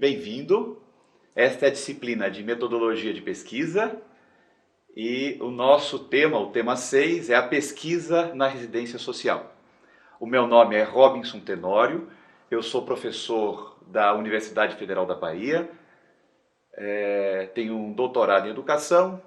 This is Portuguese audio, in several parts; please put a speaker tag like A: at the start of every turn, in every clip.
A: Bem-vindo. Esta é a disciplina de metodologia de pesquisa e o nosso tema, o tema 6, é a pesquisa na residência social. O meu nome é Robinson Tenório, eu sou professor da Universidade Federal da Bahia, tenho um doutorado em educação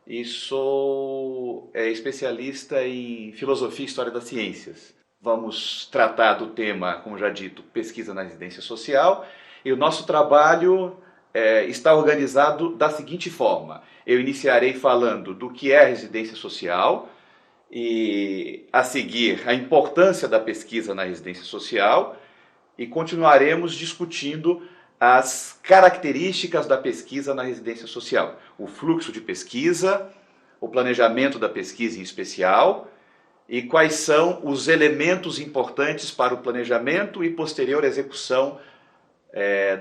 A: e sou especialista em filosofia e história das ciências. Vamos tratar do tema, como já dito, pesquisa na residência social, e o nosso trabalho está organizado da seguinte forma. Eu iniciarei falando do que é a residência social e, a seguir, a importância da pesquisa na residência social e continuaremos discutindo as características da pesquisa na residência social, o fluxo de pesquisa, o planejamento da pesquisa em especial e quais são os elementos importantes para o planejamento e posterior execução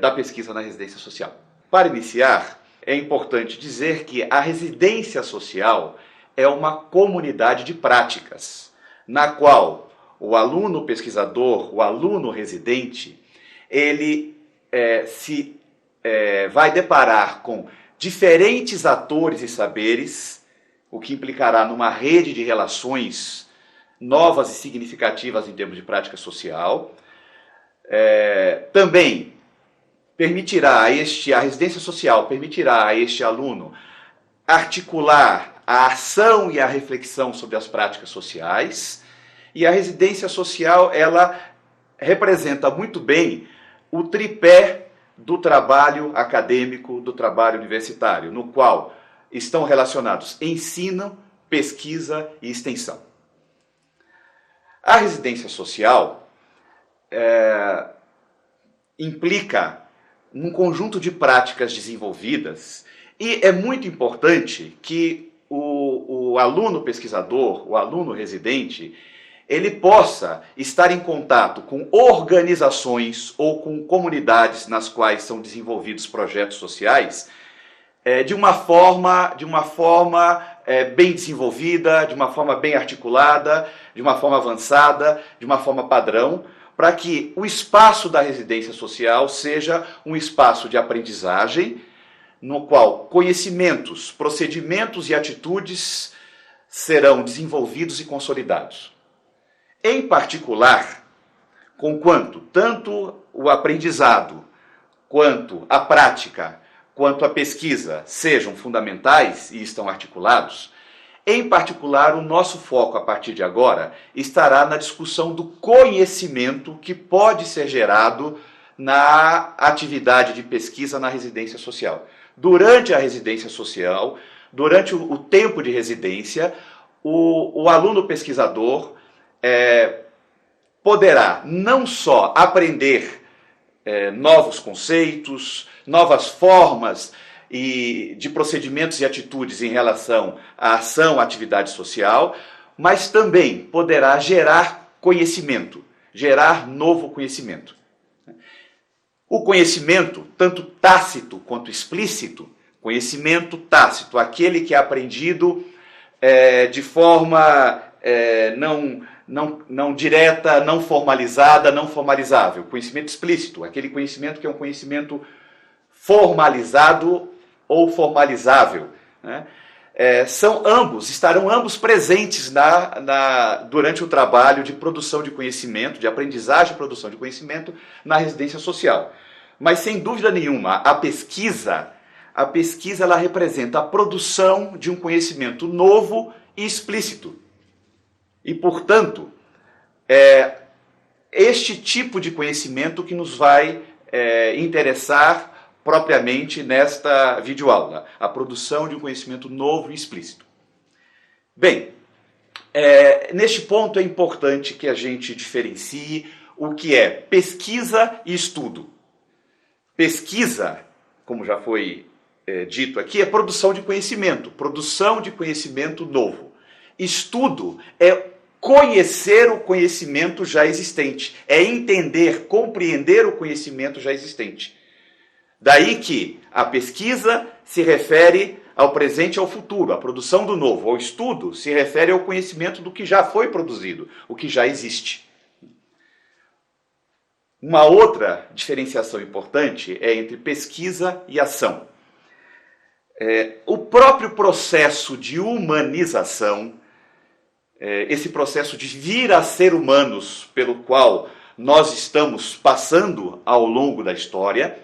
A: da pesquisa na residência social. Para iniciar, é importante dizer que a residência social é uma comunidade de práticas, na qual o aluno pesquisador, o aluno residente, ele vai deparar com diferentes atores e saberes, o que implicará numa rede de relações novas e significativas em termos de prática social. Também a residência social permitirá a este aluno articular a ação e a reflexão sobre as práticas sociais, e a residência social, ela representa muito bem o tripé do trabalho acadêmico, do trabalho universitário, no qual estão relacionados ensino, pesquisa e extensão. A residência social implica num conjunto de práticas desenvolvidas e é muito importante que o aluno pesquisador, o aluno residente, ele possa estar em contato com organizações ou com comunidades nas quais são desenvolvidos projetos sociais de uma forma bem desenvolvida, de uma forma bem articulada, de uma forma avançada, de uma forma padrão, para que o espaço da residência social seja um espaço de aprendizagem, no qual conhecimentos, procedimentos e atitudes serão desenvolvidos e consolidados. Em particular, conquanto tanto o aprendizado, quanto a prática, quanto a pesquisa sejam fundamentais e estão articulados, em particular, o nosso foco a partir de agora estará na discussão do conhecimento que pode ser gerado na atividade de pesquisa na residência social. Durante a residência social, durante o tempo de residência, o aluno pesquisador poderá não só aprender novos conceitos, novas formas de procedimentos e atitudes em relação à ação, à atividade social, mas também poderá gerar conhecimento, gerar novo conhecimento. O conhecimento, tanto tácito quanto explícito, conhecimento tácito, aquele que é aprendido de forma não direta, não formalizada, não formalizável. Conhecimento explícito, aquele conhecimento que é um conhecimento formalizado ou formalizável, né? Estarão ambos presentes durante o trabalho de produção de conhecimento, de aprendizagem e produção de conhecimento na residência social. Mas, sem dúvida nenhuma, a pesquisa ela representa a produção de um conhecimento novo e explícito. E, portanto, este tipo de conhecimento que nos vai interessar propriamente nesta videoaula, a produção de um conhecimento novo e explícito. Bem, neste ponto é importante que a gente diferencie o que é pesquisa e estudo. Pesquisa, como já foi dito aqui, é produção de conhecimento novo. Estudo é conhecer o conhecimento já existente, é entender, compreender o conhecimento já existente. Daí que a pesquisa se refere ao presente e ao futuro, a produção do novo. O estudo se refere ao conhecimento do que já foi produzido, o que já existe. Uma outra diferenciação importante é entre pesquisa e ação. O próprio processo de humanização, esse processo de vir a ser humanos pelo qual nós estamos passando ao longo da história,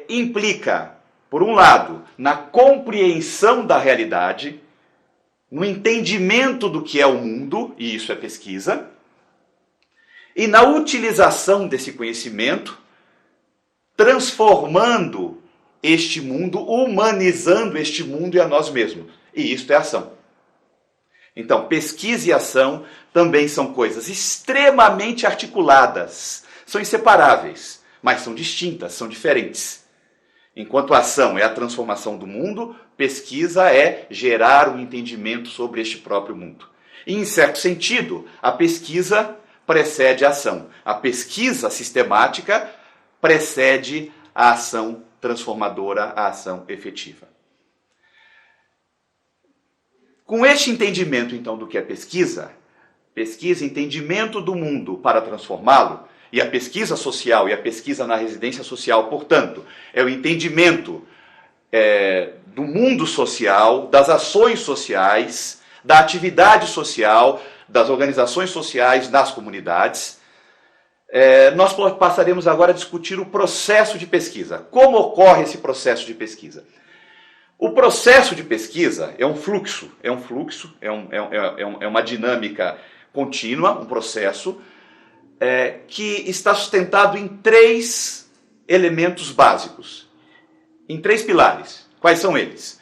A: implica, por um lado, na compreensão da realidade, no entendimento do que é o mundo, e isso é pesquisa, e na utilização desse conhecimento, transformando este mundo, humanizando este mundo e a nós mesmos. E isto é ação. Então, pesquisa e ação também são coisas extremamente articuladas, são inseparáveis, mas são distintas, são diferentes. Enquanto a ação é a transformação do mundo, pesquisa é gerar um entendimento sobre este próprio mundo. E, em certo sentido, a pesquisa precede a ação. A pesquisa sistemática precede a ação transformadora, a ação efetiva. Com este entendimento, então, do que é pesquisa, entendimento do mundo para transformá-lo, e a pesquisa social e a pesquisa na residência social, portanto, é o entendimento do mundo social, das ações sociais, da atividade social, das organizações sociais nas comunidades. Nós passaremos agora a discutir o processo de pesquisa. Como ocorre esse processo de pesquisa? O processo de pesquisa é um fluxo, é uma dinâmica contínua, um processo que está sustentado em 3 elementos básicos, em 3 pilares. Quais são eles?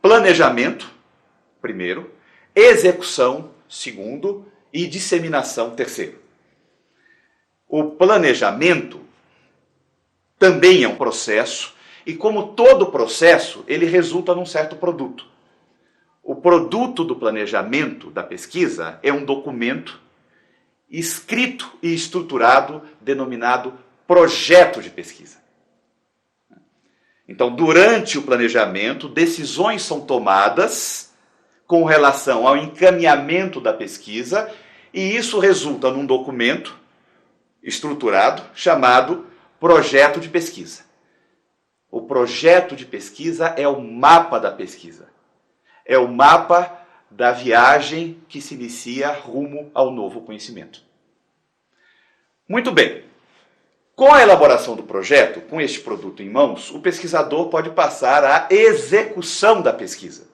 A: Planejamento, primeiro, execução, segundo, e disseminação, terceiro. O planejamento também é um processo, e como todo processo, ele resulta num certo produto. O produto do planejamento da pesquisa é um documento escrito e estruturado, denominado projeto de pesquisa. Então, durante o planejamento, decisões são tomadas com relação ao encaminhamento da pesquisa, e isso resulta num documento estruturado chamado projeto de pesquisa. O projeto de pesquisa é o mapa da pesquisa. É o mapa da viagem que se inicia rumo ao novo conhecimento. Muito bem. Com a elaboração do projeto, com este produto em mãos, o pesquisador pode passar à execução da pesquisa.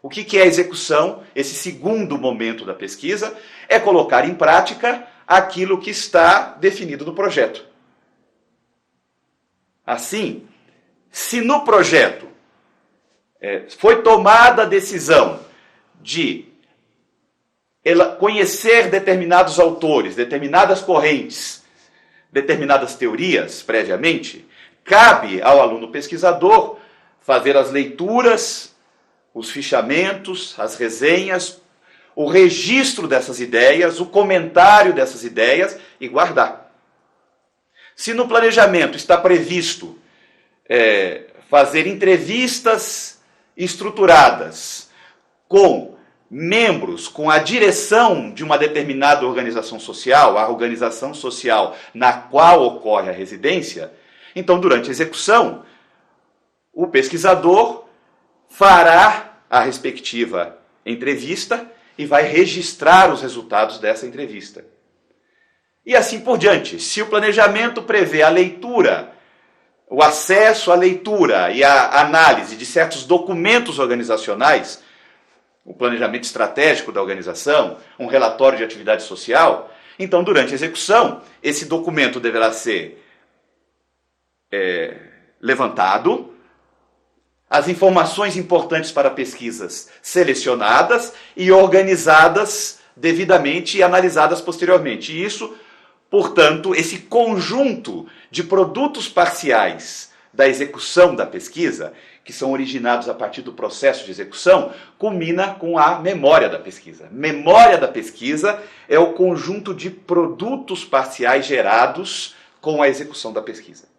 A: O que é a execução? Esse segundo momento da pesquisa é colocar em prática aquilo que está definido no projeto. Assim, se no projeto foi tomada a decisão de conhecer determinados autores, determinadas correntes, determinadas teorias previamente, cabe ao aluno pesquisador fazer as leituras, os fichamentos, as resenhas, o registro dessas ideias, o comentário dessas ideias e guardar. Se no planejamento está previsto fazer entrevistas estruturadas com membros, com a direção de uma determinada organização social, a organização social na qual ocorre a residência, então, durante a execução, o pesquisador fará a respectiva entrevista e vai registrar os resultados dessa entrevista. E assim por diante. Se o planejamento prevê a leitura, o acesso à leitura e à análise de certos documentos organizacionais, o planejamento estratégico da organização, um relatório de atividade social, então, durante a execução, esse documento deverá ser levantado, as informações importantes para pesquisas selecionadas e organizadas devidamente e analisadas posteriormente. E isso, portanto, esse conjunto de produtos parciais da execução da pesquisa, que são originados a partir do processo de execução, culmina com a memória da pesquisa. Memória da pesquisa é o conjunto de produtos parciais gerados com a execução da pesquisa.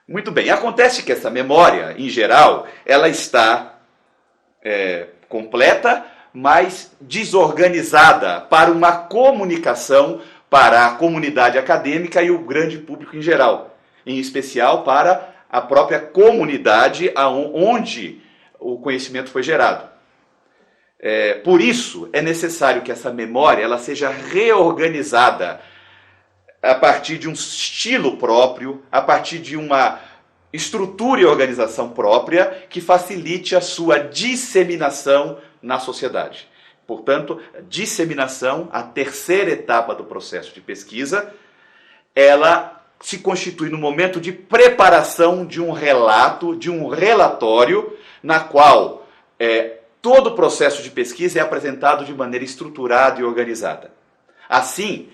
A: Muito bem, acontece que essa memória, em geral, ela está completa, mas desorganizada para uma comunicação para a comunidade acadêmica e o grande público em geral, em especial para a própria comunidade onde o conhecimento foi gerado. Por isso, é necessário que essa memória ela seja reorganizada a partir de um estilo próprio, a partir de uma estrutura e organização própria que facilite a sua disseminação na sociedade. Portanto, disseminação, a terceira etapa do processo de pesquisa, ela se constitui no momento de preparação de um relato, de um relatório, na qual todo o processo de pesquisa é apresentado de maneira estruturada e organizada. Assim,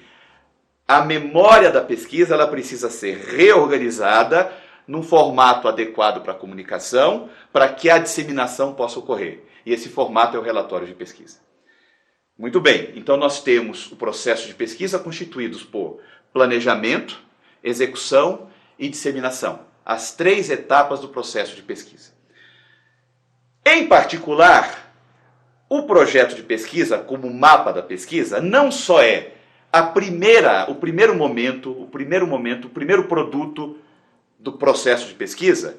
A: a memória da pesquisa ela precisa ser reorganizada num formato adequado para a comunicação, para que a disseminação possa ocorrer. E esse formato é o relatório de pesquisa. Muito bem, então nós temos o processo de pesquisa constituídos por planejamento, execução e disseminação. As 3 etapas do processo de pesquisa. Em particular, o projeto de pesquisa, como mapa da pesquisa, não só é o primeiro produto do processo de pesquisa,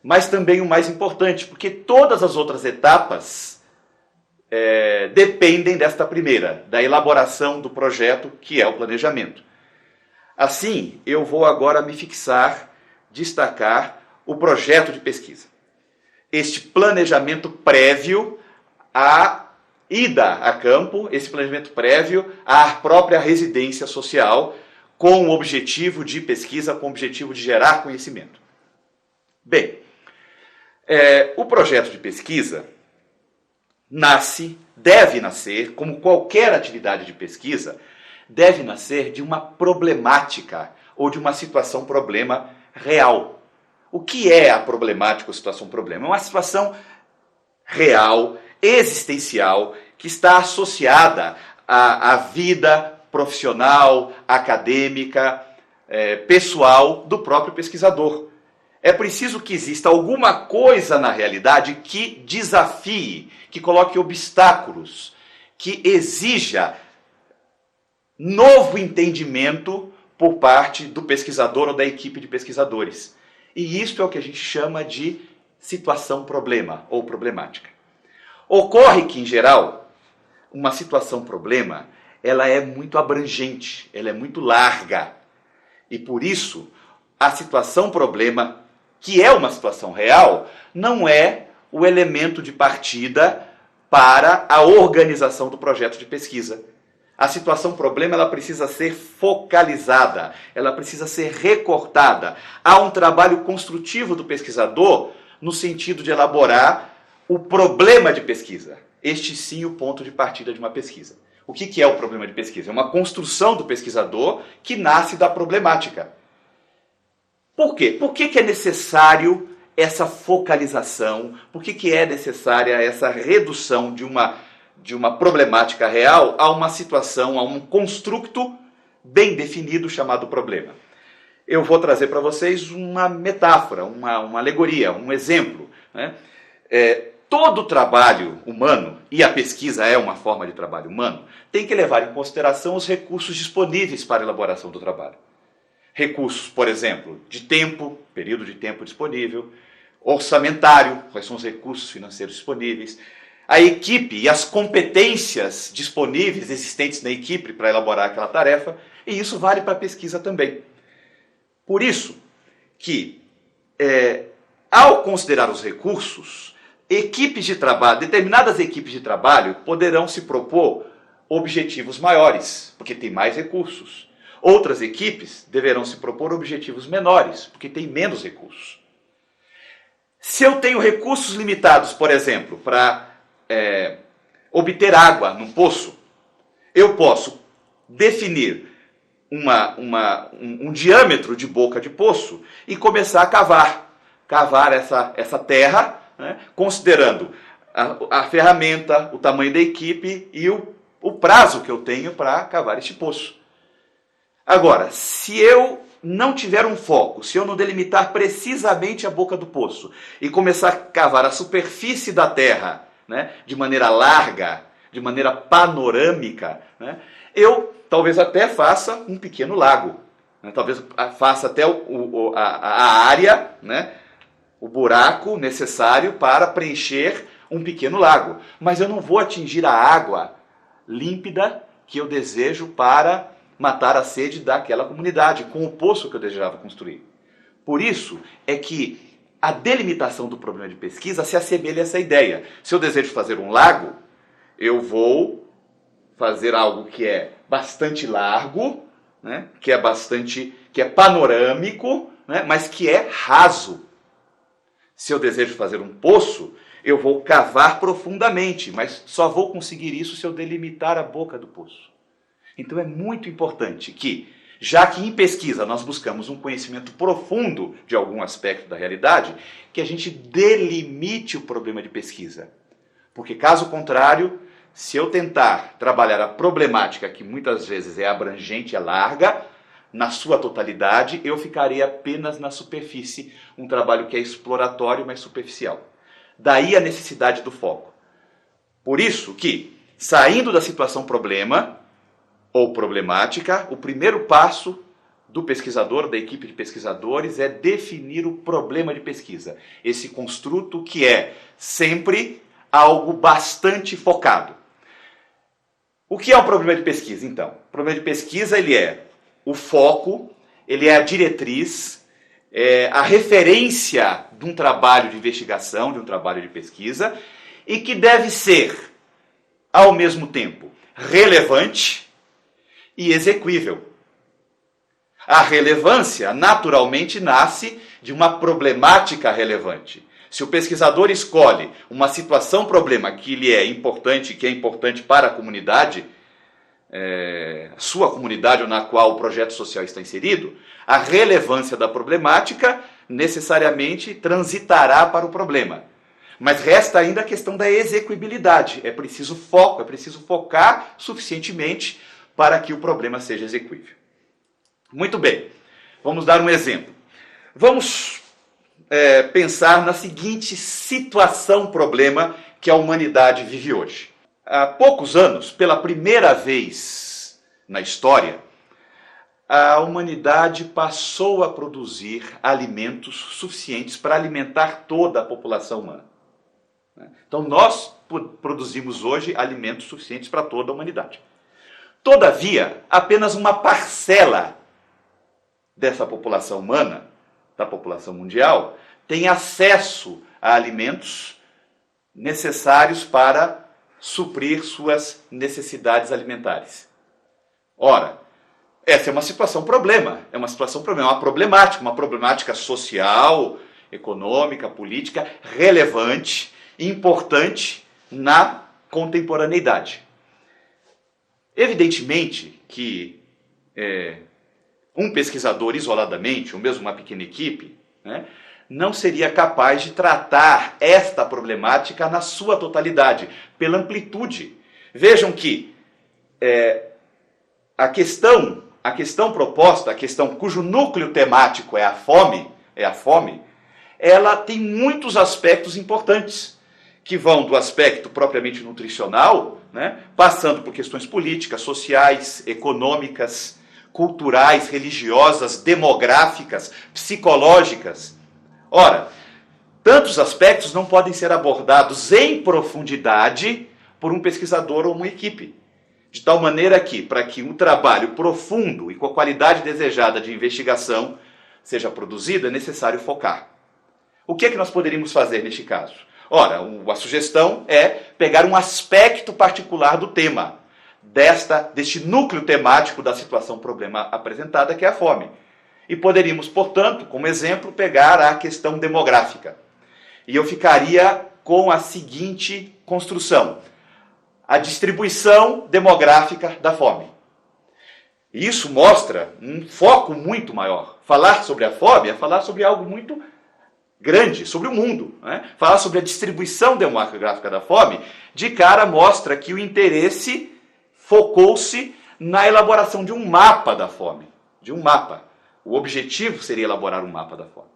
A: mas também o mais importante, porque todas as outras etapas dependem desta primeira, da elaboração do projeto, que é o planejamento. Assim, eu vou agora me destacar o projeto de pesquisa. Este planejamento prévio à ida a campo, esse planejamento prévio à própria residência social, com o objetivo de pesquisa, com o objetivo de gerar conhecimento. Bem, o projeto de pesquisa deve nascer, como qualquer atividade de pesquisa, deve nascer de uma problemática ou de uma situação-problema real. O que é a problemática ou situação-problema? É uma situação real, existencial, que está associada à vida profissional, acadêmica, pessoal do próprio pesquisador. É preciso que exista alguma coisa na realidade que desafie, que coloque obstáculos, que exija novo entendimento por parte do pesquisador ou da equipe de pesquisadores. E isto é o que a gente chama de situação-problema ou problemática. Ocorre que, em geral, uma situação-problema ela é muito abrangente, ela é muito larga. E por isso, a situação-problema, que é uma situação real, não é o elemento de partida para a organização do projeto de pesquisa. A situação-problema ela precisa ser focalizada, ela precisa ser recortada. Há um trabalho construtivo do pesquisador no sentido de elaborar o problema de pesquisa. Este sim o ponto de partida de uma pesquisa. O que é o problema de pesquisa? É uma construção do pesquisador que nasce da problemática. Por quê? Por que é necessário essa focalização? Por que é necessária essa redução de uma problemática real a uma situação, a um construto bem definido chamado problema? Eu vou trazer para vocês uma metáfora, uma alegoria, um exemplo, né? Todo trabalho humano, e a pesquisa é uma forma de trabalho humano, tem que levar em consideração os recursos disponíveis para a elaboração do trabalho. Recursos, por exemplo, de tempo, período de tempo disponível, orçamentário, quais são os recursos financeiros disponíveis, a equipe e as competências disponíveis, existentes na equipe para elaborar aquela tarefa, e isso vale para a pesquisa também. Por isso que, ao considerar os recursos, determinadas equipes de trabalho poderão se propor objetivos maiores, porque tem mais recursos. Outras equipes deverão se propor objetivos menores, porque tem menos recursos. Se eu tenho recursos limitados, por exemplo, para obter água num poço, eu posso definir um diâmetro de boca de poço e começar a cavar essa terra, né, considerando a ferramenta, o tamanho da equipe e o prazo que eu tenho para cavar este poço. Agora, se eu não tiver um foco, se eu não delimitar precisamente a boca do poço e começar a cavar a superfície da terra, né, de maneira larga, de maneira panorâmica, né, eu talvez até faça um pequeno lago, né? Talvez faça até a área, né? O buraco necessário para preencher um pequeno lago. Mas eu não vou atingir a água límpida que eu desejo para matar a sede daquela comunidade, com o poço que eu desejava construir. Por isso é que a delimitação do problema de pesquisa se assemelha a essa ideia. Se eu desejo fazer um lago, eu vou fazer algo que é bastante largo, né? que é panorâmico, né? mas que é raso. Se eu desejo fazer um poço, eu vou cavar profundamente, mas só vou conseguir isso se eu delimitar a boca do poço. Então é muito importante que, já que em pesquisa nós buscamos um conhecimento profundo de algum aspecto da realidade, que a gente delimite o problema de pesquisa. Porque caso contrário, se eu tentar trabalhar a problemática, que muitas vezes é abrangente, é larga, na sua totalidade, eu ficarei apenas na superfície, um trabalho que é exploratório, mas superficial. Daí a necessidade do foco. Por isso que, saindo da situação problema ou problemática, o primeiro passo do pesquisador, da equipe de pesquisadores, é definir o problema de pesquisa. Esse construto que é sempre algo bastante focado. O que é um problema de pesquisa, então? O problema de pesquisa ele é o foco, ele é a diretriz, é a referência de um trabalho de investigação, de um trabalho de pesquisa, e que deve ser, ao mesmo tempo, relevante e exequível. A relevância, naturalmente, nasce de uma problemática relevante. Se o pesquisador escolhe uma situação-problema que lhe é importante, que é importante para a comunidade, sua comunidade ou na qual o projeto social está inserido, a relevância da problemática necessariamente transitará para o problema. Mas resta ainda a questão da execuibilidade. É preciso foco, é preciso focar suficientemente para que o problema seja execuível. Muito bem, vamos dar um exemplo. Vamos pensar na seguinte situação-problema que a humanidade vive hoje. Há poucos anos, pela primeira vez na história, a humanidade passou a produzir alimentos suficientes para alimentar toda a população humana. Então nós produzimos hoje alimentos suficientes para toda a humanidade. Todavia, apenas uma parcela dessa população humana, da população mundial, tem acesso a alimentos necessários para suprir suas necessidades alimentares. Ora, essa é uma situação-problema, é uma problemática social, econômica, política, relevante, importante na contemporaneidade. Evidentemente que um pesquisador isoladamente, ou mesmo uma pequena equipe, né, não seria capaz de tratar esta problemática na sua totalidade, pela amplitude. Vejam que a questão proposta, a questão cujo núcleo temático é a fome, ela tem muitos aspectos importantes, que vão do aspecto propriamente nutricional, né, passando por questões políticas, sociais, econômicas, culturais, religiosas, demográficas, psicológicas. Ora, tantos aspectos não podem ser abordados em profundidade por um pesquisador ou uma equipe. De tal maneira que, para que um trabalho profundo e com a qualidade desejada de investigação seja produzido, é necessário focar. O que é que nós poderíamos fazer neste caso? Ora, a sugestão é pegar um aspecto particular do tema, deste núcleo temático da situação-problema apresentada, que é a fome. E poderíamos, portanto, como exemplo, pegar a questão demográfica. E eu ficaria com a seguinte construção: a distribuição demográfica da fome. Isso mostra um foco muito maior. Falar sobre a fome é falar sobre algo muito grande, sobre o mundo. Né? Falar sobre a distribuição demográfica da fome, de cara mostra que o interesse focou-se na elaboração de um mapa da fome. De um mapa. O objetivo seria elaborar um mapa da fome.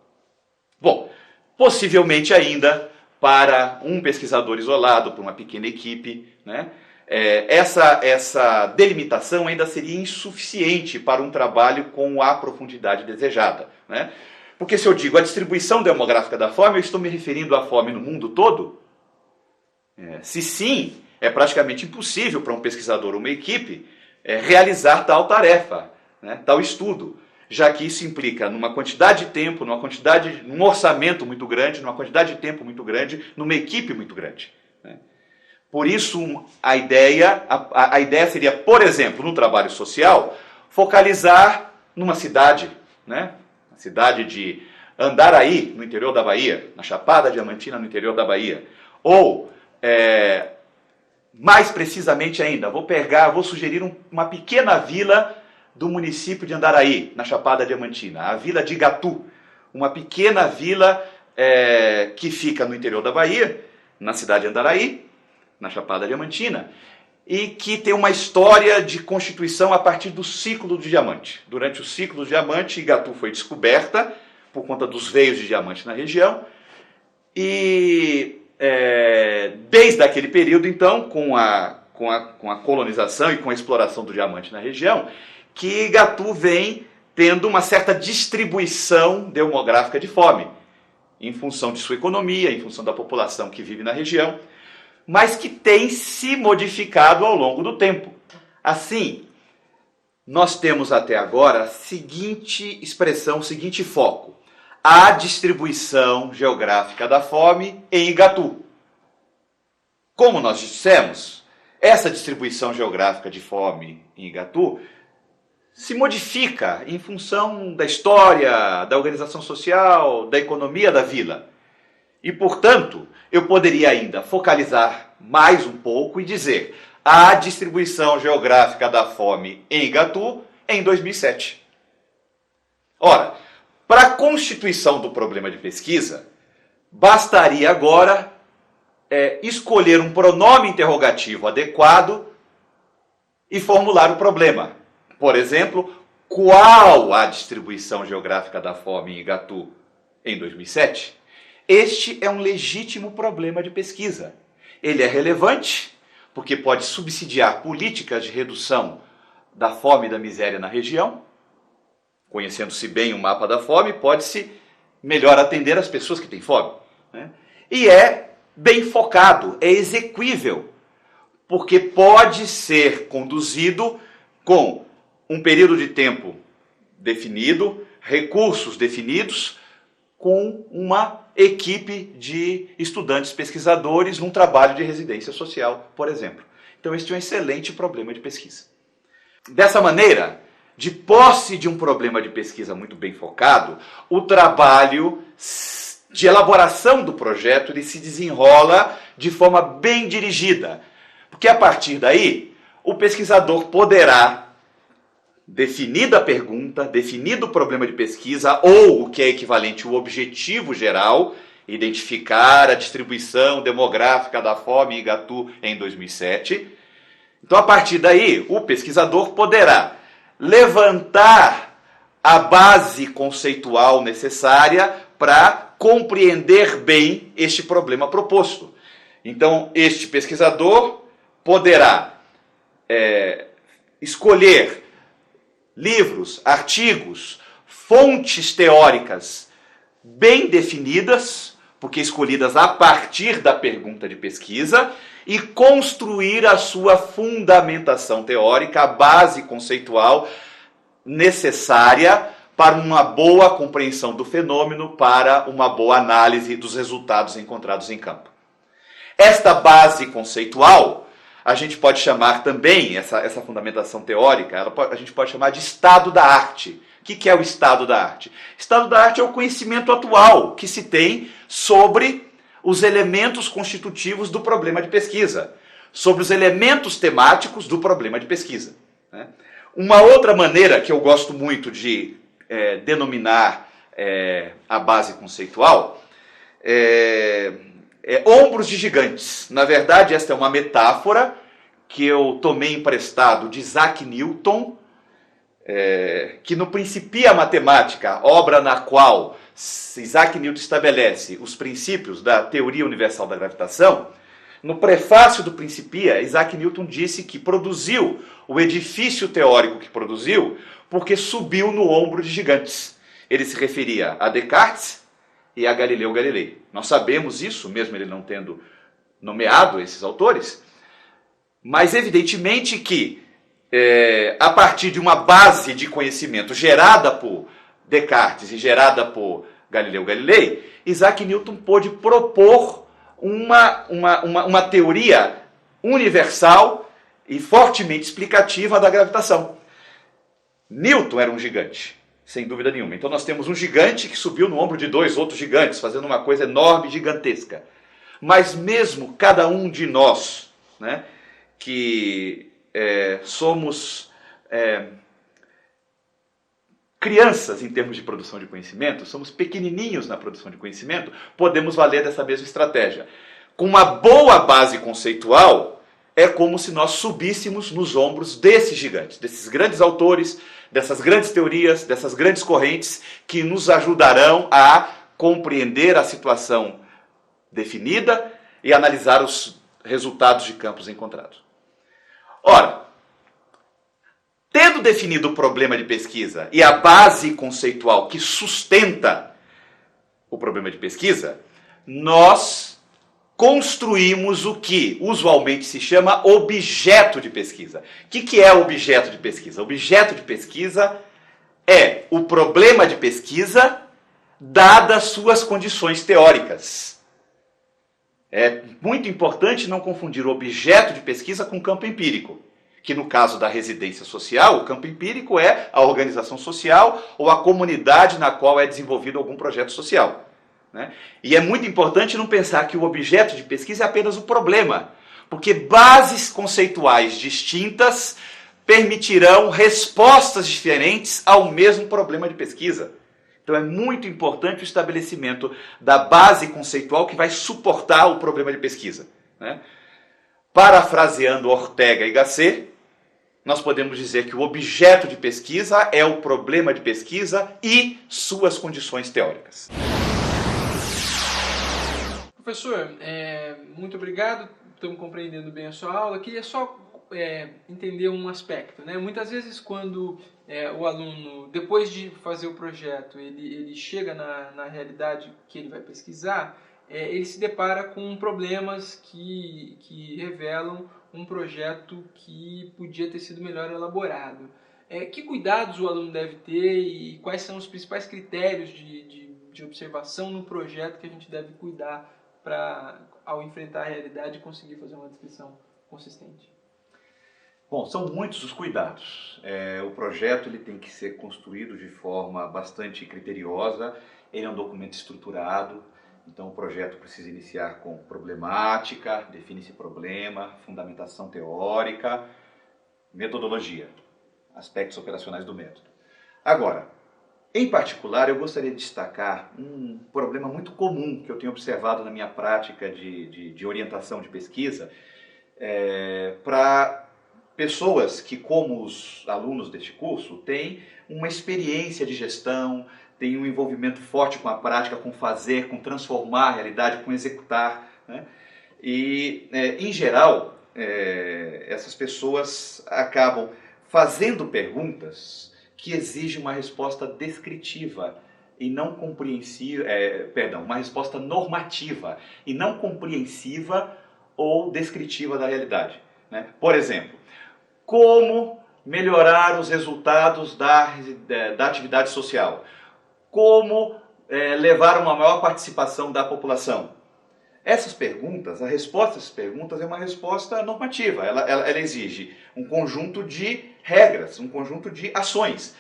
A: Bom, possivelmente ainda para um pesquisador isolado, para uma pequena equipe, né, essa delimitação ainda seria insuficiente para um trabalho com a profundidade desejada, né? Porque se eu digo a distribuição demográfica da fome, eu estou me referindo à fome no mundo todo? Se sim, é praticamente impossível para um pesquisador ou uma equipe realizar tal tarefa, né, tal estudo, já que isso implica numa quantidade de tempo, num orçamento muito grande, numa quantidade de tempo muito grande, numa equipe muito grande, né? Por isso, a ideia seria, por exemplo, no trabalho social, focalizar numa cidade, né? A cidade de Andaraí, no interior da Bahia, na Chapada Diamantina, no interior da Bahia. Ou, mais precisamente ainda, vou sugerir uma pequena vila do município de Andaraí, na Chapada Diamantina, a vila de Igatu, uma pequena vila que fica no interior da Bahia, na cidade de Andaraí, na Chapada Diamantina, e que tem uma história de constituição a partir do ciclo do diamante. Durante o ciclo do diamante, Igatu foi descoberta por conta dos veios de diamante na região, e desde aquele período, então, com a colonização e com a exploração do diamante na região, que Igatu vem tendo uma certa distribuição demográfica de fome, em função de sua economia, em função da população que vive na região, mas que tem se modificado ao longo do tempo. Assim, nós temos até agora a seguinte expressão, o seguinte foco: a distribuição geográfica da fome em Igatu. Como nós dissemos, essa distribuição geográfica de fome em Igatu se modifica em função da história, da organização social, da economia da vila. E, portanto, eu poderia ainda focalizar mais um pouco e dizer a distribuição geográfica da fome em Igatu em 2007. Ora, para a constituição do problema de pesquisa, bastaria agora escolher um pronome interrogativo adequado e formular o problema. Por exemplo, qual a distribuição geográfica da fome em Igatu em 2007? Este é um legítimo problema de pesquisa. Ele é relevante porque pode subsidiar políticas de redução da fome e da miséria na região. Conhecendo-se bem o mapa da fome, pode-se melhor atender as pessoas que têm fome, né? E é bem focado, é exequível, porque pode ser conduzido com um período de tempo definido, recursos definidos, com uma equipe de estudantes pesquisadores num trabalho de residência social, por exemplo. Então, este é um excelente problema de pesquisa. Dessa maneira, de posse de um problema de pesquisa muito bem focado, o trabalho de elaboração do projeto ele se desenrola de forma bem dirigida, porque a partir daí, o pesquisador poderá, definida a pergunta, definido o problema de pesquisa, ou o que é equivalente, o objetivo geral, identificar a distribuição demográfica da fome em Igatu em 2007. Então, a partir daí, o pesquisador poderá levantar a base conceitual necessária para compreender bem este problema proposto. Então, este pesquisador poderá escolher livros, artigos, fontes teóricas bem definidas, porque escolhidas a partir da pergunta de pesquisa, e construir a sua fundamentação teórica, a base conceitual necessária para uma boa compreensão do fenômeno, para uma boa análise dos resultados encontrados em campo. Esta base conceitual a gente pode chamar também, essa fundamentação teórica, a gente pode chamar de estado da arte. O que é o estado da arte? Estado da arte é o conhecimento atual que se tem sobre os elementos constitutivos do problema de pesquisa, sobre os elementos temáticos do problema de pesquisa, né? Uma outra maneira que eu gosto muito de denominar a base conceitual ombros de gigantes. Na verdade, esta é uma metáfora que eu tomei emprestado de Isaac Newton, que no Principia Matemática, obra na qual Isaac Newton estabelece os princípios da teoria universal da gravitação, No prefácio do Principia, Isaac Newton disse que produziu o edifício teórico que produziu porque subiu no ombro de gigantes. Ele se referia a Descartes e a Galileu Galilei. Nós sabemos isso, mesmo ele não tendo nomeado esses autores, mas evidentemente que a partir de uma base de conhecimento gerada por Descartes e gerada por Galileu Galilei, Isaac Newton pôde propor uma teoria universal e fortemente explicativa da gravitação. Newton era um gigante, sem dúvida nenhuma. Então nós temos um gigante que subiu no ombro de dois outros gigantes, fazendo uma coisa enorme e gigantesca. Mas mesmo cada um de nós, né, que somos crianças em termos de produção de conhecimento, somos pequenininhos na produção de conhecimento, podemos valer dessa mesma estratégia. Com uma boa base conceitual, é como se nós subíssemos nos ombros desses gigantes, desses grandes autores, dessas grandes teorias, dessas grandes correntes, que nos ajudarão a compreender a situação definida e analisar os resultados de campos encontrados. Ora, tendo definido o problema de pesquisa e a base conceitual que sustenta o problema de pesquisa, nós construímos o que usualmente se chama objeto de pesquisa. O que é objeto de pesquisa? Objeto de pesquisa é o problema de pesquisa dadas suas condições teóricas. É muito importante não confundir o objeto de pesquisa com o campo empírico, que no caso da residência social, o campo empírico é a organização social ou a comunidade na qual é desenvolvido algum projeto social, né? E é muito importante não pensar que o objeto de pesquisa é apenas o problema, porque bases conceituais distintas permitirão respostas diferentes ao mesmo problema de pesquisa. Então é muito importante o estabelecimento da base conceitual que vai suportar o problema de pesquisa, né? Parafraseando Ortega y Gasset, nós podemos dizer que o objeto de pesquisa é o problema de pesquisa e suas condições teóricas.
B: Professor, muito obrigado, estamos compreendendo bem a sua aula. Queria só entender um aspecto, né? Muitas vezes quando o aluno, depois de fazer o projeto, ele chega na realidade que ele vai pesquisar, ele se depara com problemas que revelam um projeto que podia ter sido melhor elaborado. Que cuidados o aluno deve ter e quais são os principais critérios de observação no projeto que a gente deve cuidar para, ao enfrentar a realidade, conseguir fazer uma descrição consistente?
A: Bom, são muitos os cuidados. O projeto ele tem que ser construído de forma bastante criteriosa, ele é um documento estruturado, então o projeto precisa iniciar com problemática, define-se problema, fundamentação teórica, metodologia, aspectos operacionais do método. Agora, em particular, eu gostaria de destacar um problema muito comum que eu tenho observado na minha prática de orientação de pesquisa para pessoas que, como os alunos deste curso, têm uma experiência de gestão, têm um envolvimento forte com a prática, com fazer, com transformar a realidade, com executar, né? E, em geral, essas pessoas acabam fazendo perguntas que exigem uma resposta descritiva e não compreensiva, uma resposta normativa e não compreensiva ou descritiva da realidade, né? Por exemplo, como melhorar os resultados da atividade social? Como levar uma maior participação da população? Essas perguntas, a resposta a essas perguntas é uma resposta normativa. Ela exige um conjunto de regras, um conjunto de ações.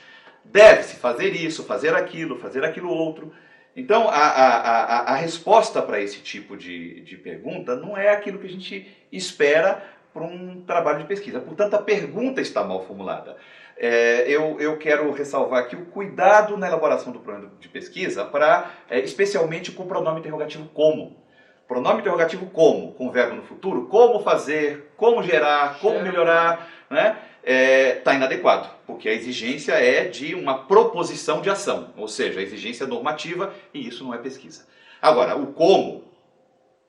A: Deve-se fazer isso, fazer aquilo outro. Então, a resposta para esse tipo de pergunta não é aquilo que a gente espera para um trabalho de pesquisa. Portanto, a pergunta está mal formulada. Eu quero ressalvar aqui o cuidado na elaboração do programa de pesquisa, especialmente com o pronome interrogativo como. Pronome interrogativo como, com o verbo no futuro, como fazer, como gerar, como melhorar, né? Está inadequado, porque a exigência é de uma proposição de ação, ou seja, a exigência normativa, e isso não é pesquisa. Agora, o como,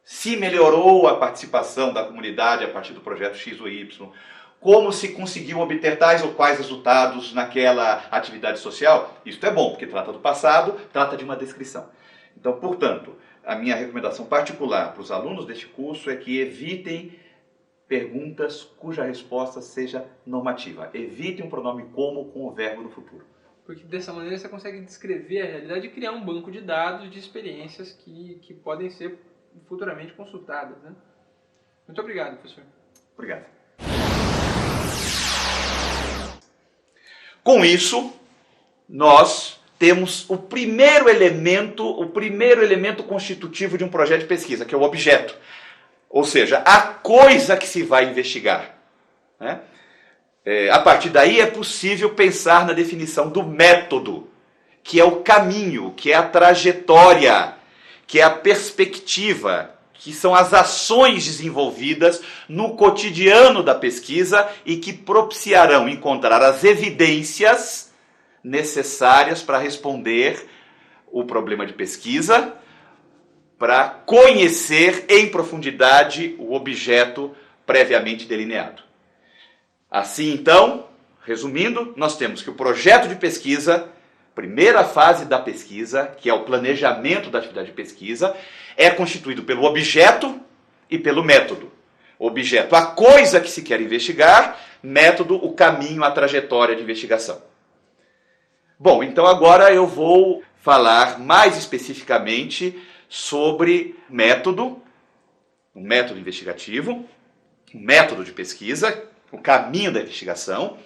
A: se melhorou a participação da comunidade a partir do projeto X ou Y, como se conseguiu obter tais ou quais resultados naquela atividade social. Isso é bom, porque trata do passado, trata de uma descrição. Então, portanto, a minha recomendação particular para os alunos deste curso é que evitem perguntas cuja resposta seja normativa. Evitem um pronome como com o verbo no futuro.
B: Porque dessa maneira você consegue descrever a realidade e criar um banco de dados de experiências que podem ser futuramente consultadas, né? Muito obrigado, professor.
A: Obrigado. Com isso, nós temos o primeiro elemento constitutivo de um projeto de pesquisa, que é o objeto. Ou seja, a coisa que se vai investigar, né? A partir daí é possível pensar na definição do método, que é o caminho, que é a trajetória, que é a perspectiva, que são as ações desenvolvidas no cotidiano da pesquisa e que propiciarão encontrar as evidências necessárias para responder o problema de pesquisa, para conhecer em profundidade o objeto previamente delineado. Assim, então, resumindo, nós temos que o projeto de pesquisa, primeira fase da pesquisa, que é o planejamento da atividade de pesquisa, é constituído pelo objeto e pelo método. Objeto, a coisa que se quer investigar; método, o caminho, a trajetória de investigação. Bom, então agora eu vou falar mais especificamente sobre método, o método investigativo, o método de pesquisa, o caminho da investigação,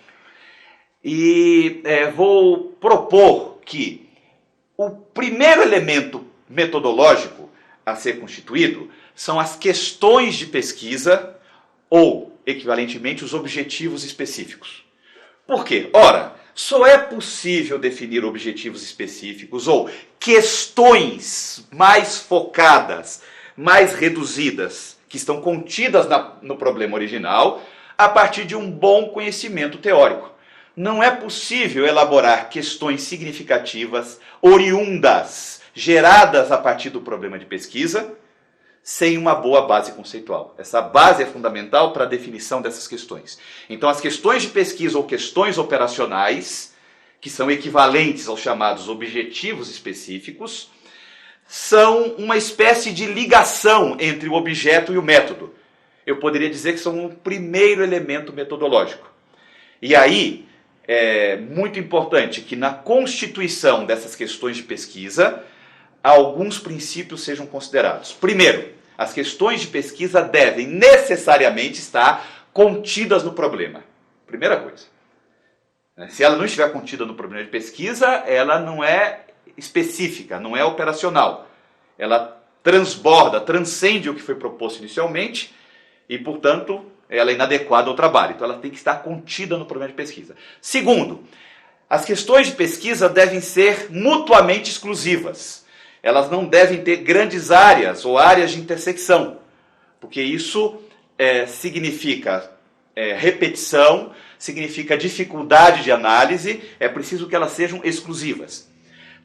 A: e vou propor que o primeiro elemento metodológico a ser constituído são as questões de pesquisa, ou, equivalentemente, os objetivos específicos. Por quê? Ora, só é possível definir objetivos específicos ou questões mais focadas, mais reduzidas, que estão contidas no problema original, a partir de um bom conhecimento teórico. Não é possível elaborar questões significativas, oriundas, geradas a partir do problema de pesquisa, sem uma boa base conceitual. Essa base é fundamental para a definição dessas questões. Então, as questões de pesquisa ou questões operacionais, que são equivalentes aos chamados objetivos específicos, são uma espécie de ligação entre o objeto e o método. Eu poderia dizer que são o primeiro elemento metodológico. E aí, é muito importante que na constituição dessas questões de pesquisa, alguns princípios sejam considerados. Primeiro, as questões de pesquisa devem necessariamente estar contidas no problema. Primeira coisa. Se ela não estiver contida no problema de pesquisa, ela não é específica, não é operacional. Ela transborda, transcende o que foi proposto inicialmente e, portanto, ela é inadequada ao trabalho. Então, ela tem que estar contida no problema de pesquisa. Segundo, as questões de pesquisa devem ser mutuamente exclusivas. Elas não devem ter grandes áreas ou áreas de intersecção, porque isso significa repetição, significa dificuldade de análise, é preciso que elas sejam exclusivas.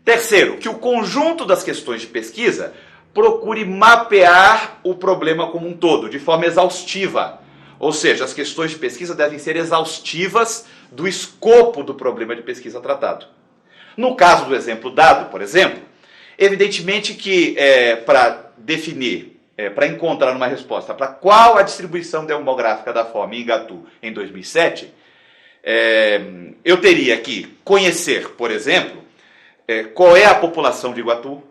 A: Terceiro, que o conjunto das questões de pesquisa procure mapear o problema como um todo, de forma exaustiva. Ou seja, as questões de pesquisa devem ser exaustivas do escopo do problema de pesquisa tratado. No caso do exemplo dado, por exemplo, evidentemente que para definir, para encontrar uma resposta para qual a distribuição demográfica da fome em Igatu em 2007, eu teria que conhecer, por exemplo, qual é a população de Iguatu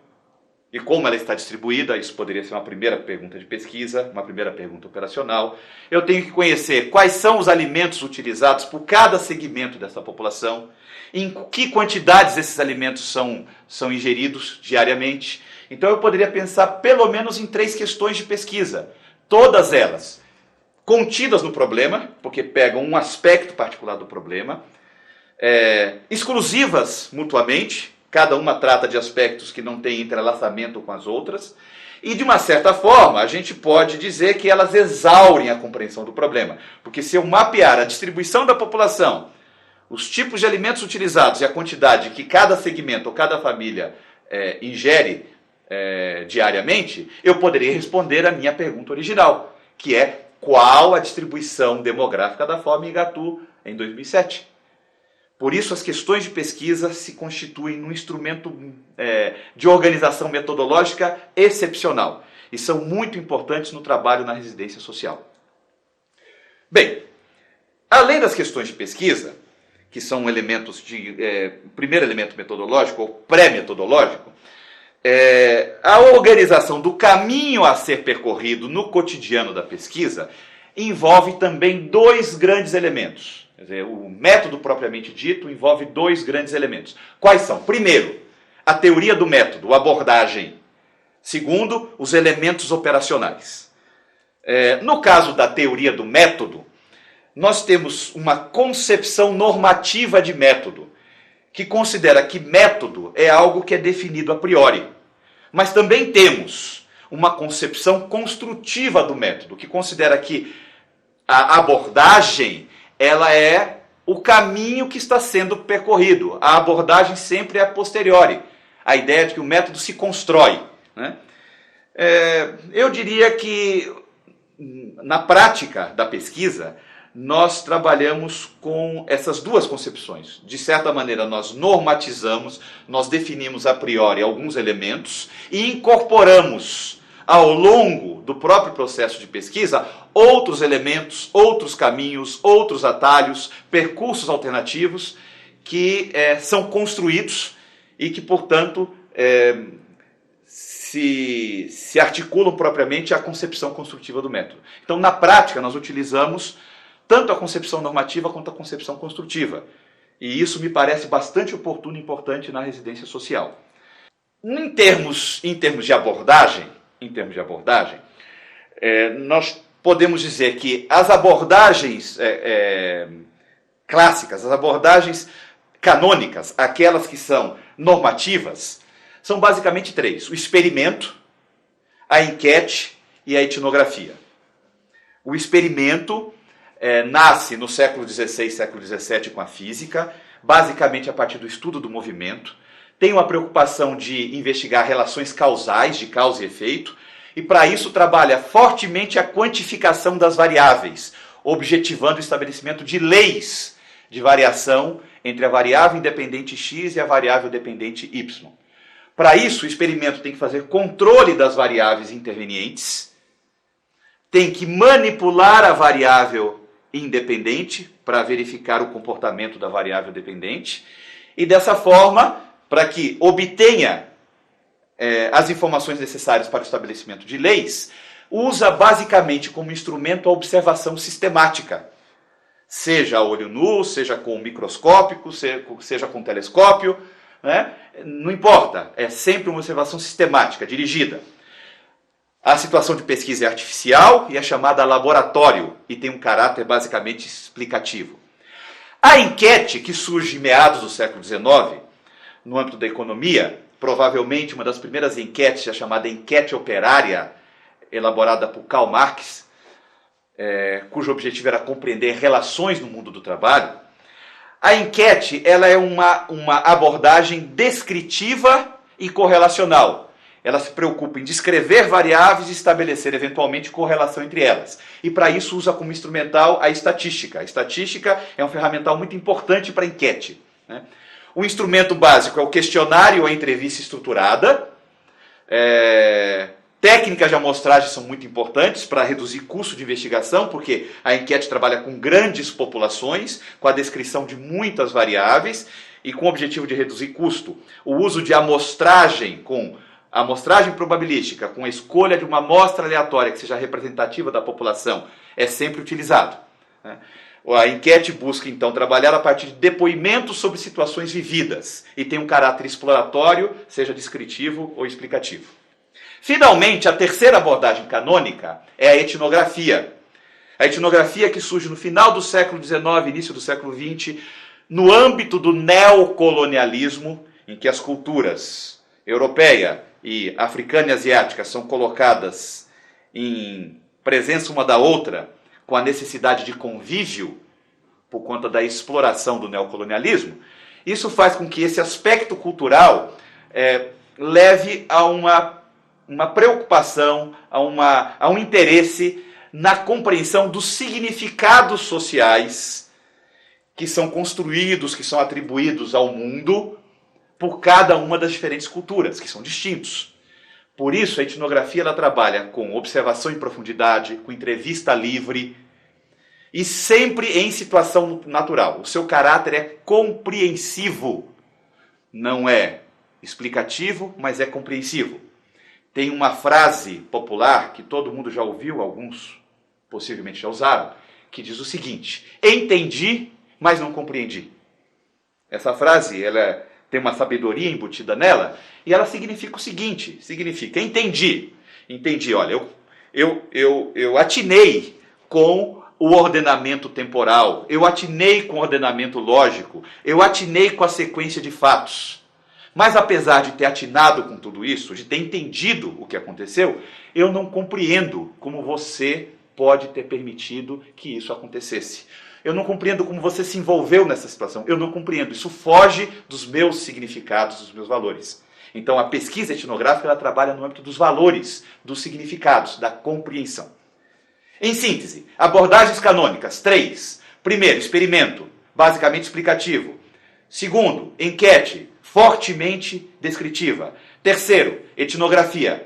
A: e como ela está distribuída. Isso poderia ser uma primeira pergunta de pesquisa, uma primeira pergunta operacional. Eu tenho que conhecer quais são os alimentos utilizados por cada segmento dessa população, em que quantidades esses alimentos são ingeridos diariamente. Então eu poderia pensar pelo menos em 3 questões de pesquisa, todas elas contidas no problema, porque pegam um aspecto particular do problema, exclusivas mutuamente, cada uma trata de aspectos que não têm entrelaçamento com as outras, e de uma certa forma a gente pode dizer que elas exaurem a compreensão do problema, porque se eu mapear a distribuição da população, os tipos de alimentos utilizados e a quantidade que cada segmento ou cada família ingere diariamente, eu poderia responder a minha pergunta original, que é: qual a distribuição demográfica da fome em Igatu em 2007? Por isso, as questões de pesquisa se constituem num instrumento de organização metodológica excepcional e são muito importantes no trabalho na residência social. Bem, além das questões de pesquisa, que são elementos primeiro elemento metodológico ou pré-metodológico, a organização do caminho a ser percorrido no cotidiano da pesquisa envolve também dois grandes elementos. Quer dizer, o método propriamente dito envolve dois grandes elementos. Quais são? Primeiro, a teoria do método, a abordagem. Segundo, os elementos operacionais. No caso da teoria do método, nós temos uma concepção normativa de método, que considera que método é algo que é definido a priori. Mas também temos uma concepção construtiva do método, que considera que a abordagem ela é o caminho que está sendo percorrido. A abordagem sempre é a posteriori. A ideia de que o método se constrói, né? Eu diria que, na prática da pesquisa, nós trabalhamos com essas duas concepções. De certa maneira, nós normatizamos, nós definimos a priori alguns elementos e incorporamos, ao longo do próprio processo de pesquisa, outros elementos, outros caminhos, outros atalhos, percursos alternativos que são construídos e que, portanto, se articulam propriamente à concepção construtiva do método. Então, na prática, nós utilizamos tanto a concepção normativa quanto a concepção construtiva. E isso me parece bastante oportuno e importante na residência social. Em termos de abordagem, nós podemos dizer que as abordagens clássicas, as abordagens canônicas, aquelas que são normativas, são basicamente três: o experimento, a enquete e a etnografia. O experimento nasce no século XVI, século XVII com a física, basicamente a partir do estudo do movimento. Tem uma preocupação de investigar relações causais, de causa e efeito, e para isso trabalha fortemente a quantificação das variáveis, objetivando o estabelecimento de leis de variação entre a variável independente x e a variável dependente y. Para isso, o experimento tem que fazer controle das variáveis intervenientes, tem que manipular a variável independente para verificar o comportamento da variável dependente e, dessa forma, para que obtenha as informações necessárias para o estabelecimento de leis, usa basicamente como instrumento a observação sistemática, seja a olho nu, seja com microscópico, seja com telescópio, né? Não importa, é sempre uma observação sistemática, dirigida. A situação de pesquisa é artificial e é chamada laboratório e tem um caráter basicamente explicativo. A enquete, que surge em meados do século XIX, no âmbito da economia, provavelmente uma das primeiras enquetes, a chamada enquete operária, elaborada por Karl Marx, cujo objetivo era compreender relações no mundo do trabalho. A enquete ela é uma abordagem descritiva e correlacional. Ela se preocupa em descrever variáveis e estabelecer, eventualmente, correlação entre elas. E, para isso, usa como instrumental a estatística. A estatística é um ferramental muito importante para a enquete, né? O instrumento básico é o questionário ou a entrevista estruturada. Técnicas de amostragem são muito importantes para reduzir custo de investigação, porque a enquete trabalha com grandes populações, com a descrição de muitas variáveis, e com o objetivo de reduzir custo. O uso de amostragem a amostragem probabilística, com a escolha de uma amostra aleatória que seja representativa da população, é sempre utilizado, né? A enquete busca, então, trabalhar a partir de depoimentos sobre situações vividas e tem um caráter exploratório, seja descritivo ou explicativo. Finalmente, a terceira abordagem canônica é a etnografia. A etnografia que surge no final do século XIX, início do século XX, no âmbito do neocolonialismo, em que as culturas europeia e africana e asiática são colocadas em presença uma da outra, com a necessidade de convívio por conta da exploração do neocolonialismo. Isso faz com que esse aspecto cultural leve a uma uma preocupação, a um interesse na compreensão dos significados sociais que são construídos, que são atribuídos ao mundo por cada uma das diferentes culturas, que são distintos. Por isso, a etnografia ela trabalha com observação em profundidade, com entrevista livre e sempre em situação natural. O seu caráter é compreensivo, não é explicativo, mas é compreensivo. Tem uma frase popular que todo mundo já ouviu, alguns possivelmente já usaram, que diz o seguinte: entendi, mas não compreendi. Essa frase ela tem uma sabedoria embutida nela e ela significa o seguinte, significa entendi, olha, eu atinei com o ordenamento temporal, eu atinei com o ordenamento lógico, eu atinei com a sequência de fatos. Mas apesar de ter atinado com tudo isso, de ter entendido o que aconteceu, eu não compreendo como você pode ter permitido que isso acontecesse. Eu não compreendo como você se envolveu nessa situação. Eu não compreendo. Isso foge dos meus significados, dos meus valores. Então a pesquisa etnográfica ela trabalha no âmbito dos valores, dos significados, da compreensão. Em síntese, abordagens canônicas, 3. Primeiro, experimento, basicamente explicativo. Segundo, enquete, fortemente descritiva. Terceiro, etnografia,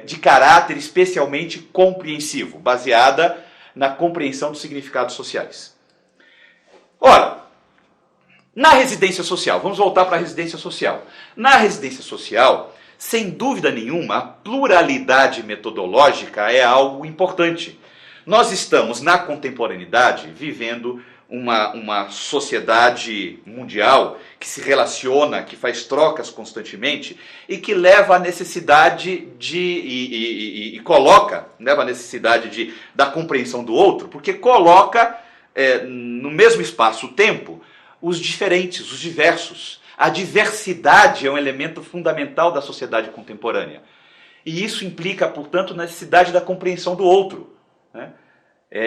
A: de caráter especialmente compreensivo, baseada na compreensão dos significados sociais. Ora, na residência social, vamos voltar para a residência social. Na residência social, sem dúvida nenhuma, a pluralidade metodológica é algo importante. Nós estamos, na contemporaneidade, vivendo uma sociedade mundial que se relaciona, que faz trocas constantemente e que leva à necessidade leva à necessidade da compreensão do outro, porque coloca no mesmo espaço-tempo os diferentes, os diversos. A diversidade é um elemento fundamental da sociedade contemporânea. E isso implica, portanto, na necessidade da compreensão do outro, né?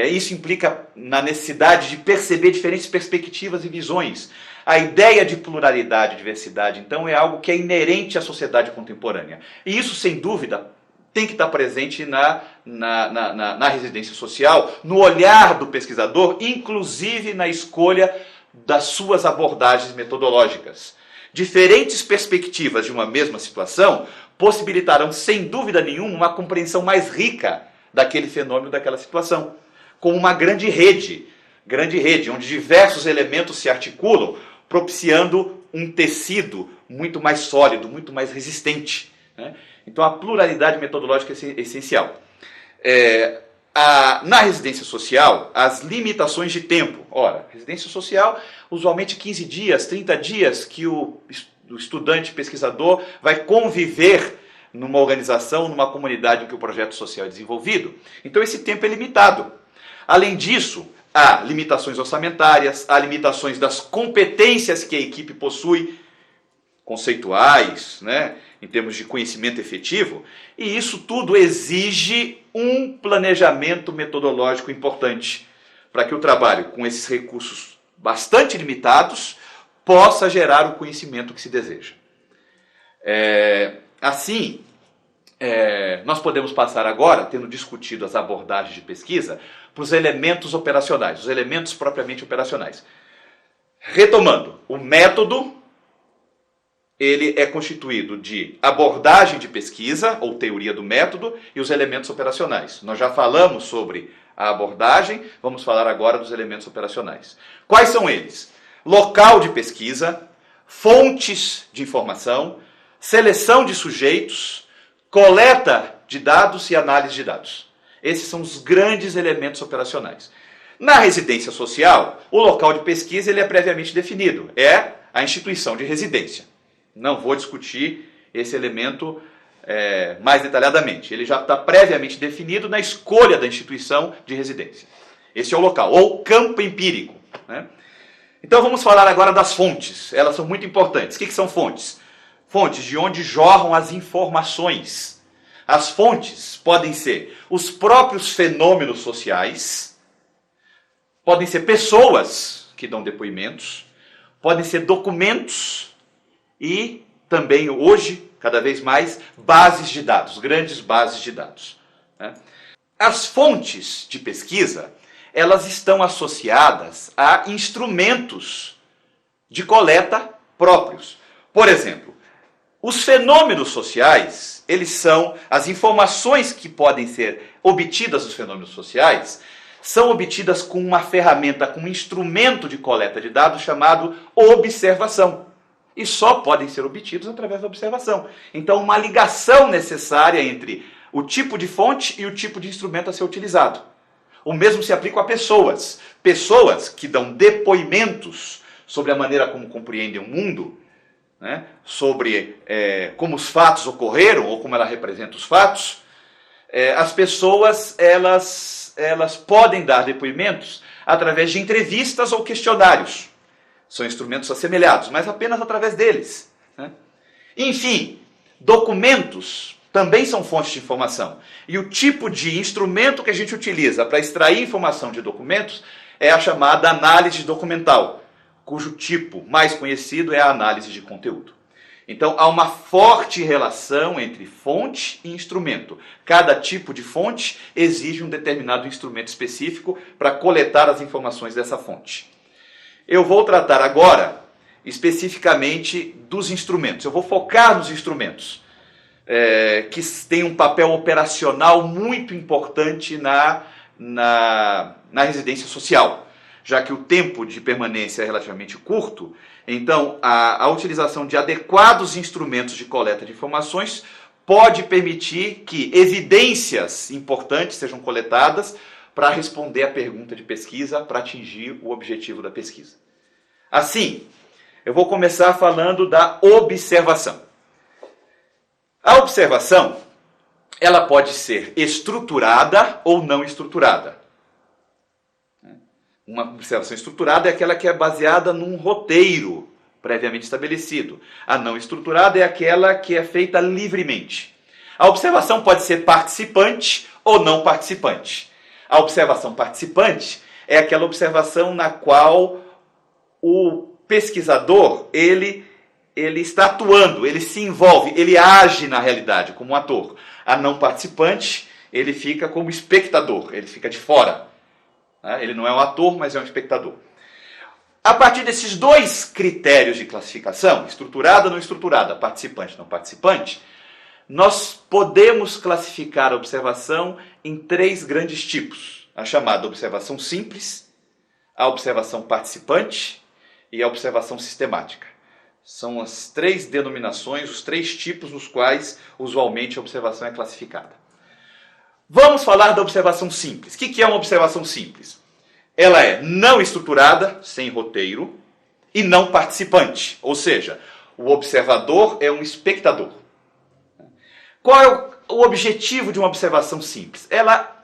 A: Isso implica na necessidade de perceber diferentes perspectivas e visões. A ideia de pluralidade e diversidade, então, é algo que é inerente à sociedade contemporânea. E isso, sem dúvida, tem que estar presente na residência social, no olhar do pesquisador, inclusive na escolha das suas abordagens metodológicas. Diferentes perspectivas de uma mesma situação possibilitarão, sem dúvida nenhuma, uma compreensão mais rica daquele fenômeno, daquela situação. Como uma grande rede, onde diversos elementos se articulam, propiciando um tecido muito mais sólido, muito mais resistente, né? Então a pluralidade metodológica é essencial. Na residência social, as limitações de tempo. Ora, residência social, usualmente 15 dias, 30 dias que o estudante pesquisador vai conviver numa organização, numa comunidade em que o projeto social é desenvolvido. Então esse tempo é limitado. Além disso, há limitações orçamentárias, há limitações das competências que a equipe possui, conceituais, né, em termos de conhecimento efetivo, e isso tudo exige um planejamento metodológico importante para que o trabalho com esses recursos bastante limitados possa gerar o conhecimento que se deseja. Assim, nós podemos passar agora, tendo discutido as abordagens de pesquisa, para os elementos operacionais, os elementos propriamente operacionais. Retomando, o método, ele é constituído de abordagem de pesquisa, ou teoria do método, e os elementos operacionais. Nós já falamos sobre a abordagem, vamos falar agora dos elementos operacionais. Quais são eles? Local de pesquisa, fontes de informação, seleção de sujeitos, coleta de dados e análise de dados. Esses são os grandes elementos operacionais. Na residência social, o local de pesquisa ele é previamente definido. É a instituição de residência. Não vou discutir esse elemento mais detalhadamente. Ele já está previamente definido na escolha da instituição de residência. Esse é o local, ou campo empírico, né? Então vamos falar agora das fontes. Elas são muito importantes. O que são fontes? Fontes de onde jorram as informações. As fontes podem ser os próprios fenômenos sociais, podem ser pessoas que dão depoimentos, podem ser documentos e também hoje, cada vez mais bases de dados, grandes bases de dados, né? As fontes de pesquisa, elas estão associadas a instrumentos de coleta próprios. Por exemplo, os fenômenos sociais, eles são, as informações que podem ser obtidas dos fenômenos sociais, são obtidas com uma ferramenta, com um instrumento de coleta de dados chamado observação. E só podem ser obtidos através da observação. Então, uma ligação necessária entre o tipo de fonte e o tipo de instrumento a ser utilizado. O mesmo se aplica a pessoas. Pessoas que dão depoimentos sobre a maneira como compreendem o mundo, né, sobre como os fatos ocorreram ou como ela representa os fatos. As pessoas elas podem dar depoimentos através de entrevistas ou questionários. São instrumentos assemelhados, mas apenas através deles, né? Enfim, documentos também são fontes de informação. E o tipo de instrumento que a gente utiliza para extrair informação de documentos é a chamada análise documental, cujo tipo mais conhecido é a análise de conteúdo. Então, há uma forte relação entre fonte e instrumento. Cada tipo de fonte exige um determinado instrumento específico para coletar as informações dessa fonte. Eu vou tratar agora, especificamente, dos instrumentos. Eu vou focar nos instrumentos, que têm um papel operacional muito importante na residência social, já que o tempo de permanência é relativamente curto. Então, a utilização de adequados instrumentos de coleta de informações pode permitir que evidências importantes sejam coletadas para responder à pergunta de pesquisa, para atingir o objetivo da pesquisa. Assim, eu vou começar falando da observação. A observação, ela pode ser estruturada ou não estruturada. Uma observação estruturada é aquela que é baseada num roteiro previamente estabelecido. A não estruturada é aquela que é feita livremente. A observação pode ser participante ou não participante. A observação participante é aquela observação na qual o pesquisador ele está atuando, ele se envolve, ele age na realidade como um ator. A não participante, ele fica como espectador, ele fica de fora. Ele não é um ator, mas é um espectador. A partir desses dois critérios de classificação, estruturada ou não estruturada, participante ou não participante, nós podemos classificar a observação em três grandes tipos. A chamada observação simples, a observação participante e a observação sistemática. São as três denominações, os três tipos nos quais usualmente a observação é classificada. Vamos falar da observação simples. O que é uma observação simples? Ela é não estruturada, sem roteiro, e não participante. Ou seja, o observador é um espectador. Qual é o objetivo de uma observação simples?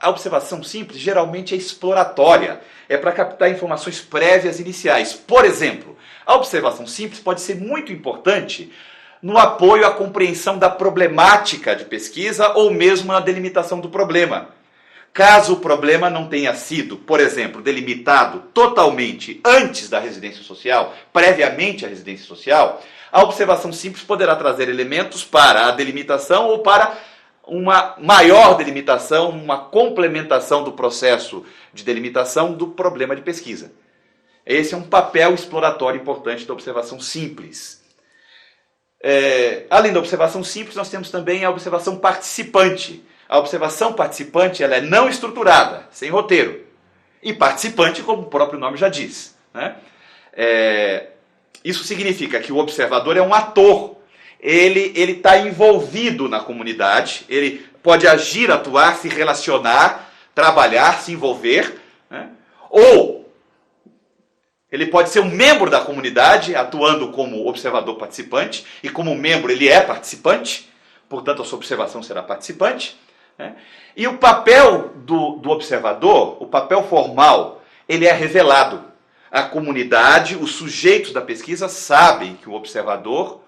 A: A observação simples geralmente é exploratória. É para captar informações prévias iniciais. Por exemplo, a observação simples pode ser muito importante no apoio à compreensão da problemática de pesquisa ou mesmo na delimitação do problema. Caso o problema não tenha sido, por exemplo, delimitado totalmente antes da residência social, previamente à residência social, a observação simples poderá trazer elementos para a delimitação ou para uma maior delimitação, uma complementação do processo de delimitação do problema de pesquisa. Esse é um papel exploratório importante da observação simples. Além da observação simples, nós temos também a observação participante. A observação participante ela é não estruturada, sem roteiro. E participante, como o próprio nome já diz, né? Isso significa que o observador é um ator. Ele está envolvido na comunidade, ele pode agir, atuar, se relacionar, trabalhar, se envolver, né? Ou ele pode ser um membro da comunidade, atuando como observador participante, e como membro ele é participante, portanto a sua observação será participante, né? E o papel do observador, o papel formal, ele é revelado. A comunidade, os sujeitos da pesquisa sabem que o observador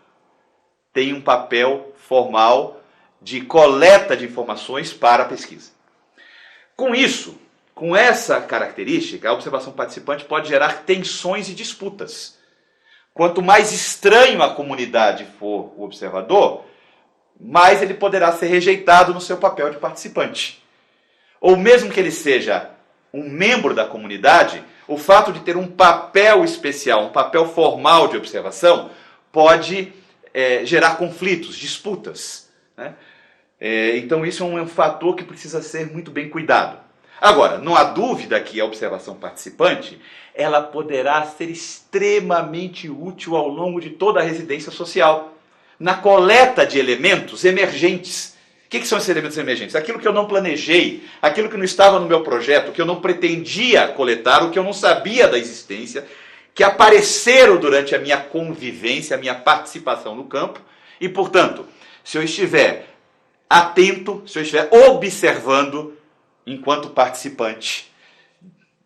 A: tem um papel formal de coleta de informações para a pesquisa. Com isso, com essa característica, a observação participante pode gerar tensões e disputas. Quanto mais estranho a comunidade for o observador, mais ele poderá ser rejeitado no seu papel de participante. Ou mesmo que ele seja um membro da comunidade, o fato de ter um papel especial, um papel formal de observação, pode gerar conflitos, disputas, né? Então isso é um fator que precisa ser muito bem cuidado. Agora, não há dúvida que a observação participante, ela poderá ser extremamente útil ao longo de toda a residência social, na coleta de elementos emergentes. O que são esses elementos emergentes? Aquilo que eu não planejei, aquilo que não estava no meu projeto, que eu não pretendia coletar, o que eu não sabia da existência, que apareceram durante a minha convivência, a minha participação no campo, e, portanto, se eu estiver atento, se eu estiver observando enquanto participante,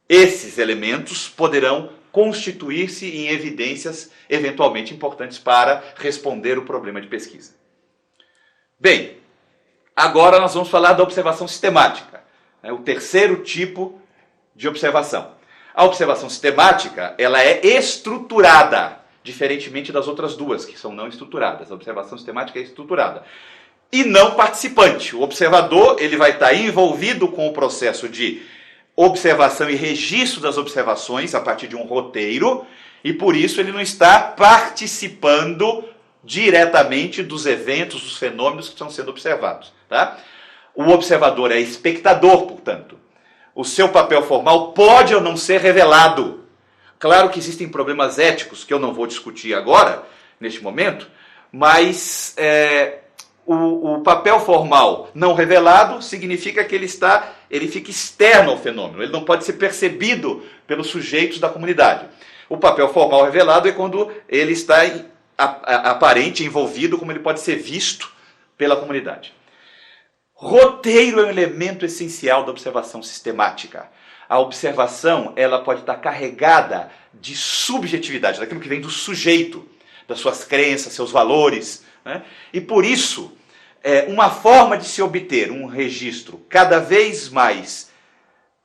A: esses elementos poderão constituir-se em evidências eventualmente importantes para responder o problema de pesquisa. Bem, agora nós vamos falar da observação sistemática, o terceiro tipo de observação. A observação sistemática, ela é estruturada, diferentemente das outras duas, que são não estruturadas. A observação sistemática é estruturada. E não participante. O observador, ele vai estar envolvido com o processo de observação e registro das observações a partir de um roteiro, e por isso ele não está participando diretamente dos eventos, dos fenômenos que estão sendo observados. Tá? O observador é espectador, portanto. O seu papel formal pode ou não ser revelado. Claro que existem problemas éticos que eu não vou discutir agora, neste momento, mas o papel formal não revelado significa que ele fica externo ao fenômeno, ele não pode ser percebido pelos sujeitos da comunidade. O papel formal revelado é quando ele está aparente, envolvido, como ele pode ser visto pela comunidade. Roteiro é um elemento essencial da observação sistemática. A observação, ela pode estar carregada de subjetividade, daquilo que vem do sujeito, das suas crenças, seus valores, né? E por isso, uma forma de se obter um registro cada vez mais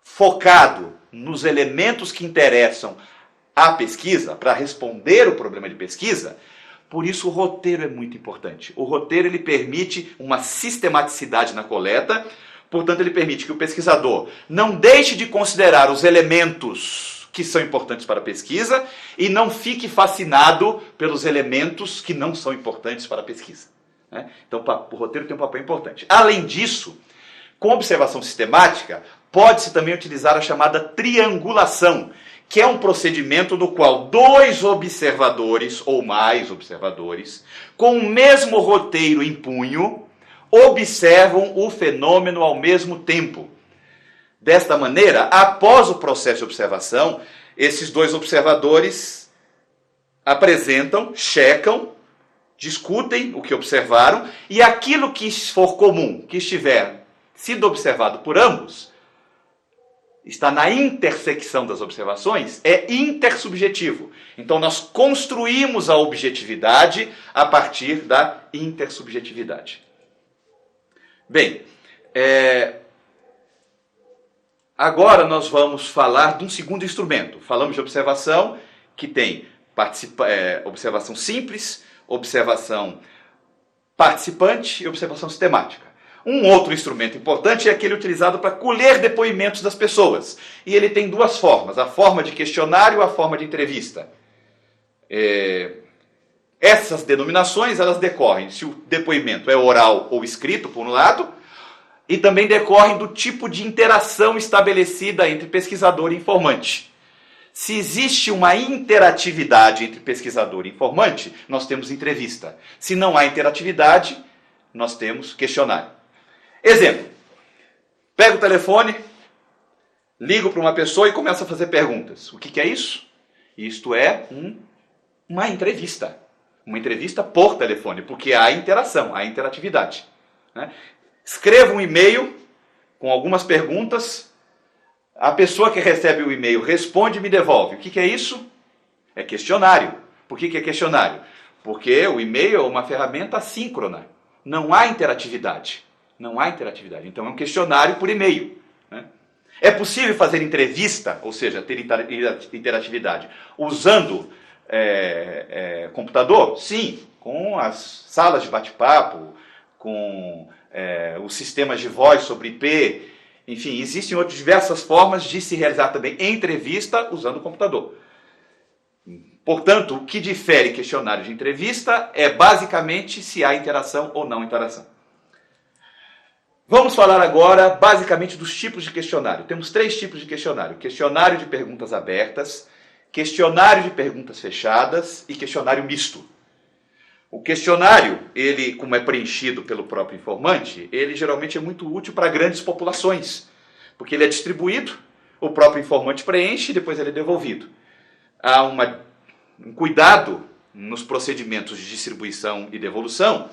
A: focado nos elementos que interessam à pesquisa, para responder o problema de pesquisa, por isso o roteiro é muito importante. O roteiro ele permite uma sistematicidade na coleta, portanto ele permite que o pesquisador não deixe de considerar os elementos que são importantes para a pesquisa e não fique fascinado pelos elementos que não são importantes para a pesquisa. Né? Então o roteiro tem um papel importante. Além disso, com observação sistemática, pode-se também utilizar a chamada triangulação, que é um procedimento no qual dois observadores, ou mais observadores, com o mesmo roteiro em punho, observam o fenômeno ao mesmo tempo. Desta maneira, após o processo de observação, esses dois observadores apresentam, checam, discutem o que observaram, e aquilo que for comum, que estiver sido observado por ambos, está na intersecção das observações, é intersubjetivo. Então nós construímos a objetividade a partir da intersubjetividade. Bem, agora nós vamos falar de um segundo instrumento. Falamos de observação, que tem observação simples, observação participante e observação sistemática. Um outro instrumento importante é aquele utilizado para colher depoimentos das pessoas. E ele tem duas formas, a forma de questionário e a forma de entrevista. Essas denominações, elas decorrem se o depoimento é oral ou escrito, por um lado, e também decorrem do tipo de interação estabelecida entre pesquisador e informante. Se existe uma interatividade entre pesquisador e informante, nós temos entrevista. Se não há interatividade, nós temos questionário. Exemplo, pego o telefone, ligo para uma pessoa e começo a fazer perguntas. O que é isso? Isto é uma entrevista. Uma entrevista por telefone, porque há interação, há interatividade. Né? Escrevo um e-mail com algumas perguntas, a pessoa que recebe o e-mail responde e me devolve. O que é isso? É questionário. Por que é questionário? Porque o e-mail é uma ferramenta assíncrona. Não há interatividade. Não há interatividade. Então é um questionário por e-mail. Né? É possível fazer entrevista, ou seja, ter interatividade, usando computador? Sim, com as salas de bate-papo, com os sistemas de voz sobre IP, enfim, existem outras diversas formas de se realizar também entrevista usando o computador. Portanto, o que difere questionário de entrevista é basicamente se há interação ou não interação. Vamos falar agora basicamente dos tipos de questionário. Temos 3 tipos de questionário: questionário de perguntas abertas, questionário de perguntas fechadas e questionário misto. O questionário, ele, como é preenchido pelo próprio informante, ele geralmente é muito útil para grandes populações, porque ele é distribuído, o próprio informante preenche e depois ele é devolvido. Há um cuidado nos procedimentos de distribuição e devolução,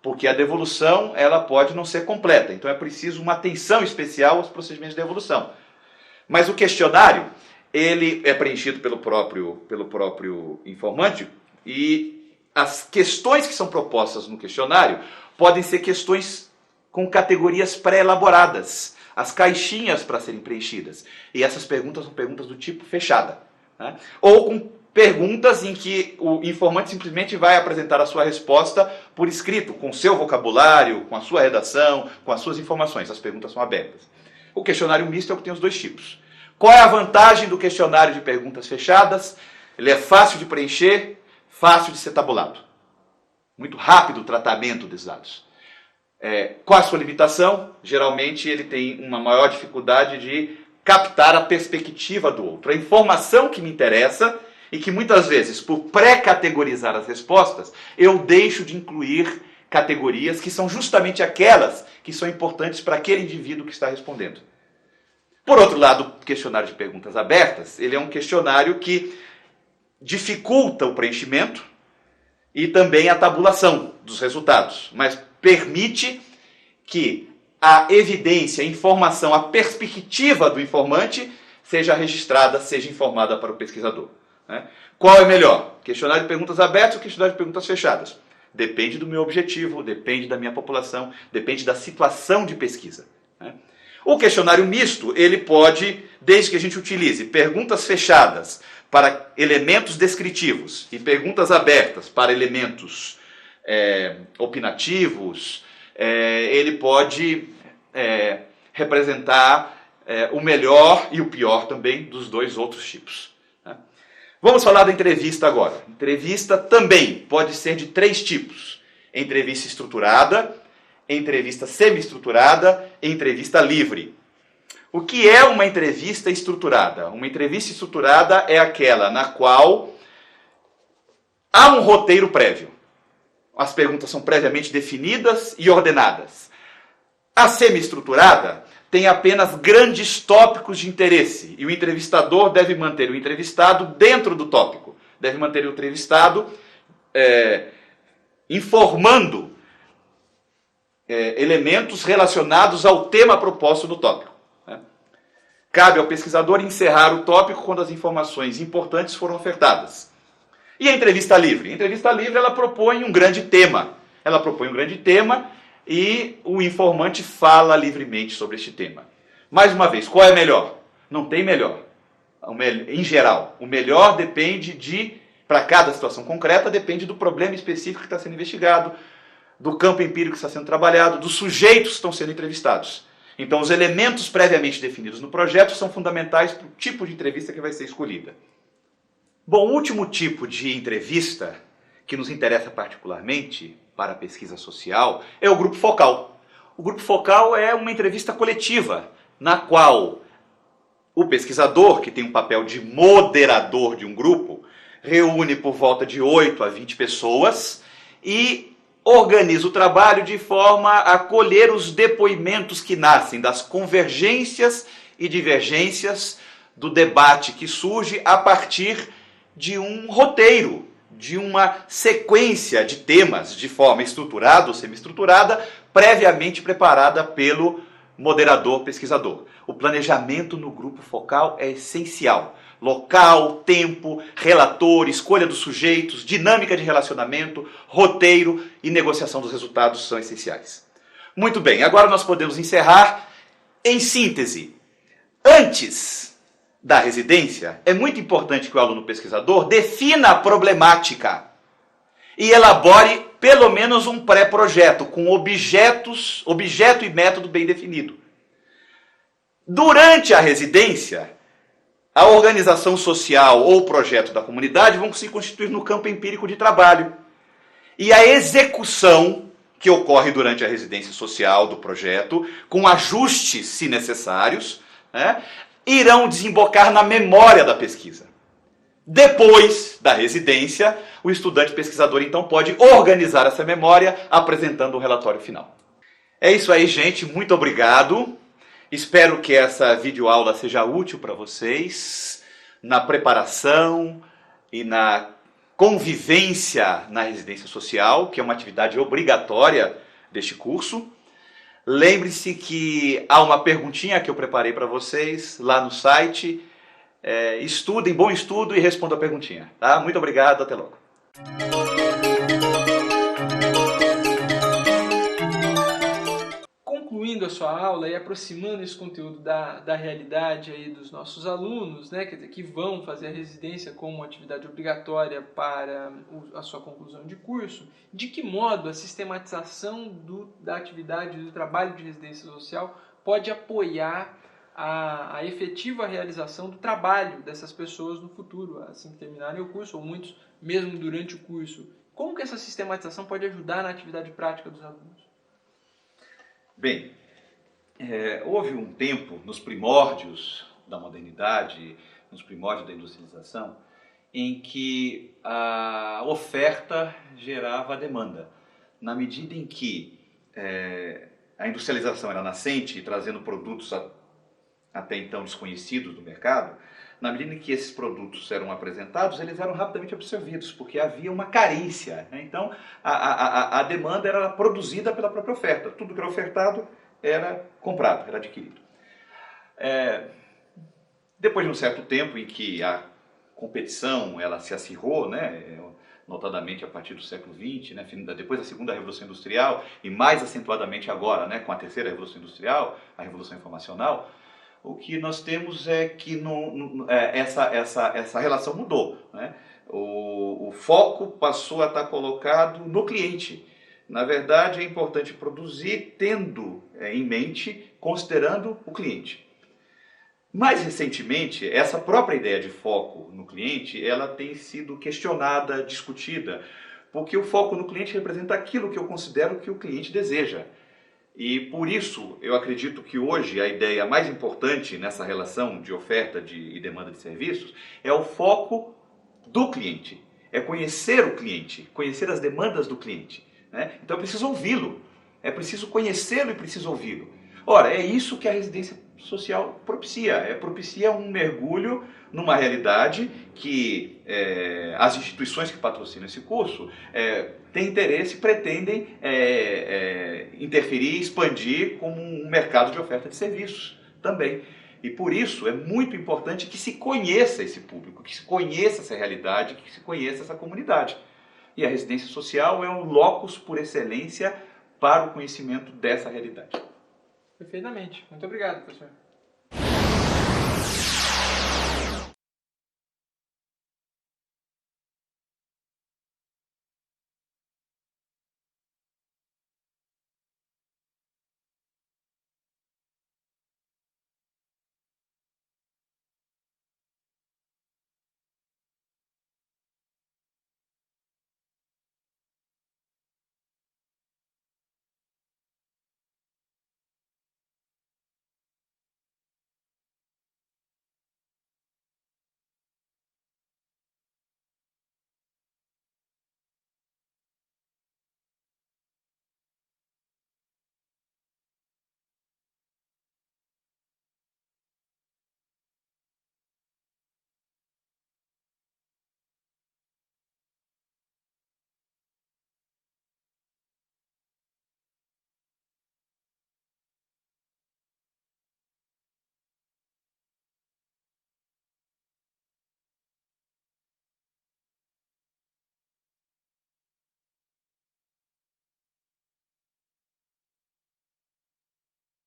A: porque a devolução ela pode não ser completa, então é preciso uma atenção especial aos procedimentos de devolução. Mas o questionário, ele é preenchido pelo próprio informante e as questões que são propostas no questionário podem ser questões com categorias pré-elaboradas, as caixinhas para serem preenchidas. E essas perguntas são perguntas do tipo fechada, né? Ou com perguntas em que o informante simplesmente vai apresentar a sua resposta por escrito, com o seu vocabulário, com a sua redação, com as suas informações. As perguntas são abertas. O questionário misto é o que tem os 2 tipos. Qual é a vantagem do questionário de perguntas fechadas? Ele é fácil de preencher, fácil de ser tabulado. Muito rápido o tratamento dos dados. Qual a sua limitação? Geralmente ele tem uma maior dificuldade de captar a perspectiva do outro. A informação que me interessa e que muitas vezes, por pré-categorizar as respostas, eu deixo de incluir categorias que são justamente aquelas que são importantes para aquele indivíduo que está respondendo. Por outro lado, o questionário de perguntas abertas, ele é um questionário que dificulta o preenchimento e também a tabulação dos resultados, mas permite que a evidência, a informação, a perspectiva do informante seja registrada, seja informada para o pesquisador. Qual é melhor? Questionário de perguntas abertas ou questionário de perguntas fechadas? Depende do meu objetivo, depende da minha população, depende da situação de pesquisa. O questionário misto, ele pode, desde que a gente utilize perguntas fechadas para elementos descritivos e perguntas abertas para elementos opinativos, ele pode representar o melhor e o pior também dos 2 outros tipos. Vamos falar da entrevista agora. Entrevista também pode ser de 3 tipos: entrevista estruturada, entrevista semi-estruturada e entrevista livre. O que é uma entrevista estruturada? Uma entrevista estruturada é aquela na qual há um roteiro prévio. As perguntas são previamente definidas e ordenadas. A semi-estruturada tem apenas grandes tópicos de interesse e o entrevistador deve manter o entrevistado dentro do tópico. Deve manter o entrevistado informando elementos relacionados ao tema proposto no tópico. Cabe ao pesquisador encerrar o tópico quando as informações importantes foram ofertadas. E a entrevista livre? A entrevista livre ela propõe um grande tema. Ela propõe um grande tema e o informante fala livremente sobre este tema. Mais uma vez, qual é melhor? Não tem melhor. Em geral, o melhor depende para cada situação concreta, depende do problema específico que está sendo investigado, do campo empírico que está sendo trabalhado, dos sujeitos que estão sendo entrevistados. Então, os elementos previamente definidos no projeto são fundamentais para o tipo de entrevista que vai ser escolhida. Bom, o último tipo de entrevista que nos interessa particularmente para a pesquisa social é o grupo focal. O grupo focal é uma entrevista coletiva, na qual o pesquisador, que tem um papel de moderador de um grupo, reúne por volta de 8 a 20 pessoas e organiza o trabalho de forma a colher os depoimentos que nascem das convergências e divergências do debate que surge a partir de um roteiro, de uma sequência de temas de forma estruturada ou semi-estruturada, previamente preparada pelo moderador pesquisador. O planejamento no grupo focal é essencial. Local, tempo, relator, escolha dos sujeitos, dinâmica de relacionamento, roteiro e negociação dos resultados são essenciais. Muito bem, agora nós podemos encerrar em síntese. Antes da residência, é muito importante que o aluno pesquisador defina a problemática e elabore pelo menos um pré-projeto, com objeto e método bem definido. Durante a residência, a organização social ou o projeto da comunidade vão se constituir no campo empírico de trabalho. E a execução que ocorre durante a residência social do projeto, com ajustes, se necessários, né, irão desembocar na memória da pesquisa. Depois da residência, o estudante pesquisador então pode organizar essa memória apresentando o relatório final. É isso aí, gente. Muito obrigado. Espero que essa videoaula seja útil para vocês na preparação e na convivência na residência social, que é uma atividade obrigatória deste curso. Lembre-se que há uma perguntinha que eu preparei para vocês lá no site. Estudem, bom estudo e respondam a perguntinha. Tá? Muito obrigado, até logo.
B: Concluindo a sua aula e aproximando esse conteúdo da realidade aí dos nossos alunos, né, quer dizer, que vão fazer a residência como atividade obrigatória para a sua conclusão de curso, de que modo a sistematização da atividade do trabalho de residência social pode apoiar a efetiva realização do trabalho dessas pessoas no futuro, assim que terminarem o curso, ou muitos mesmo durante o curso. Como que essa sistematização pode ajudar na atividade prática dos alunos?
A: Bem, houve um tempo, nos primórdios da modernidade, nos primórdios da industrialização, em que a oferta gerava a demanda. Na medida em que a industrialização era nascente, trazendo produtos até então desconhecidos do mercado, na medida em que esses produtos eram apresentados, eles eram rapidamente absorvidos, porque havia uma carência, né? Então, a demanda era produzida pela própria oferta. Tudo que era ofertado era comprado, era adquirido. Depois de um certo tempo em que a competição ela se acirrou, né? Notadamente a partir do século XX, né? Depois da segunda Revolução Industrial, e mais acentuadamente agora, né? Com a terceira Revolução Industrial, a Revolução Informacional, o que nós temos é que essa relação mudou, né? O foco passou a estar colocado no cliente. Na verdade, é importante produzir tendo em mente, considerando o cliente. Mais recentemente, essa própria ideia de foco no cliente, ela tem sido questionada, discutida, porque o foco no cliente representa aquilo que eu considero que o cliente deseja. E por isso, eu acredito que hoje a ideia mais importante nessa relação de oferta e demanda de serviços é o foco do cliente. É conhecer o cliente, conhecer as demandas do cliente, né? Então é preciso ouvi-lo, é preciso conhecê-lo e preciso ouvi-lo. Ora, é isso que a residência social propicia. Propicia um mergulho numa realidade que as instituições que patrocinam esse curso têm interesse e pretendem interferir, expandir como um mercado de oferta de serviços também. E por isso é muito importante que se conheça esse público, que se conheça essa realidade, que se conheça essa comunidade. E a residência social é um locus por excelência para o conhecimento dessa realidade.
B: Perfeitamente. Muito obrigado, professor.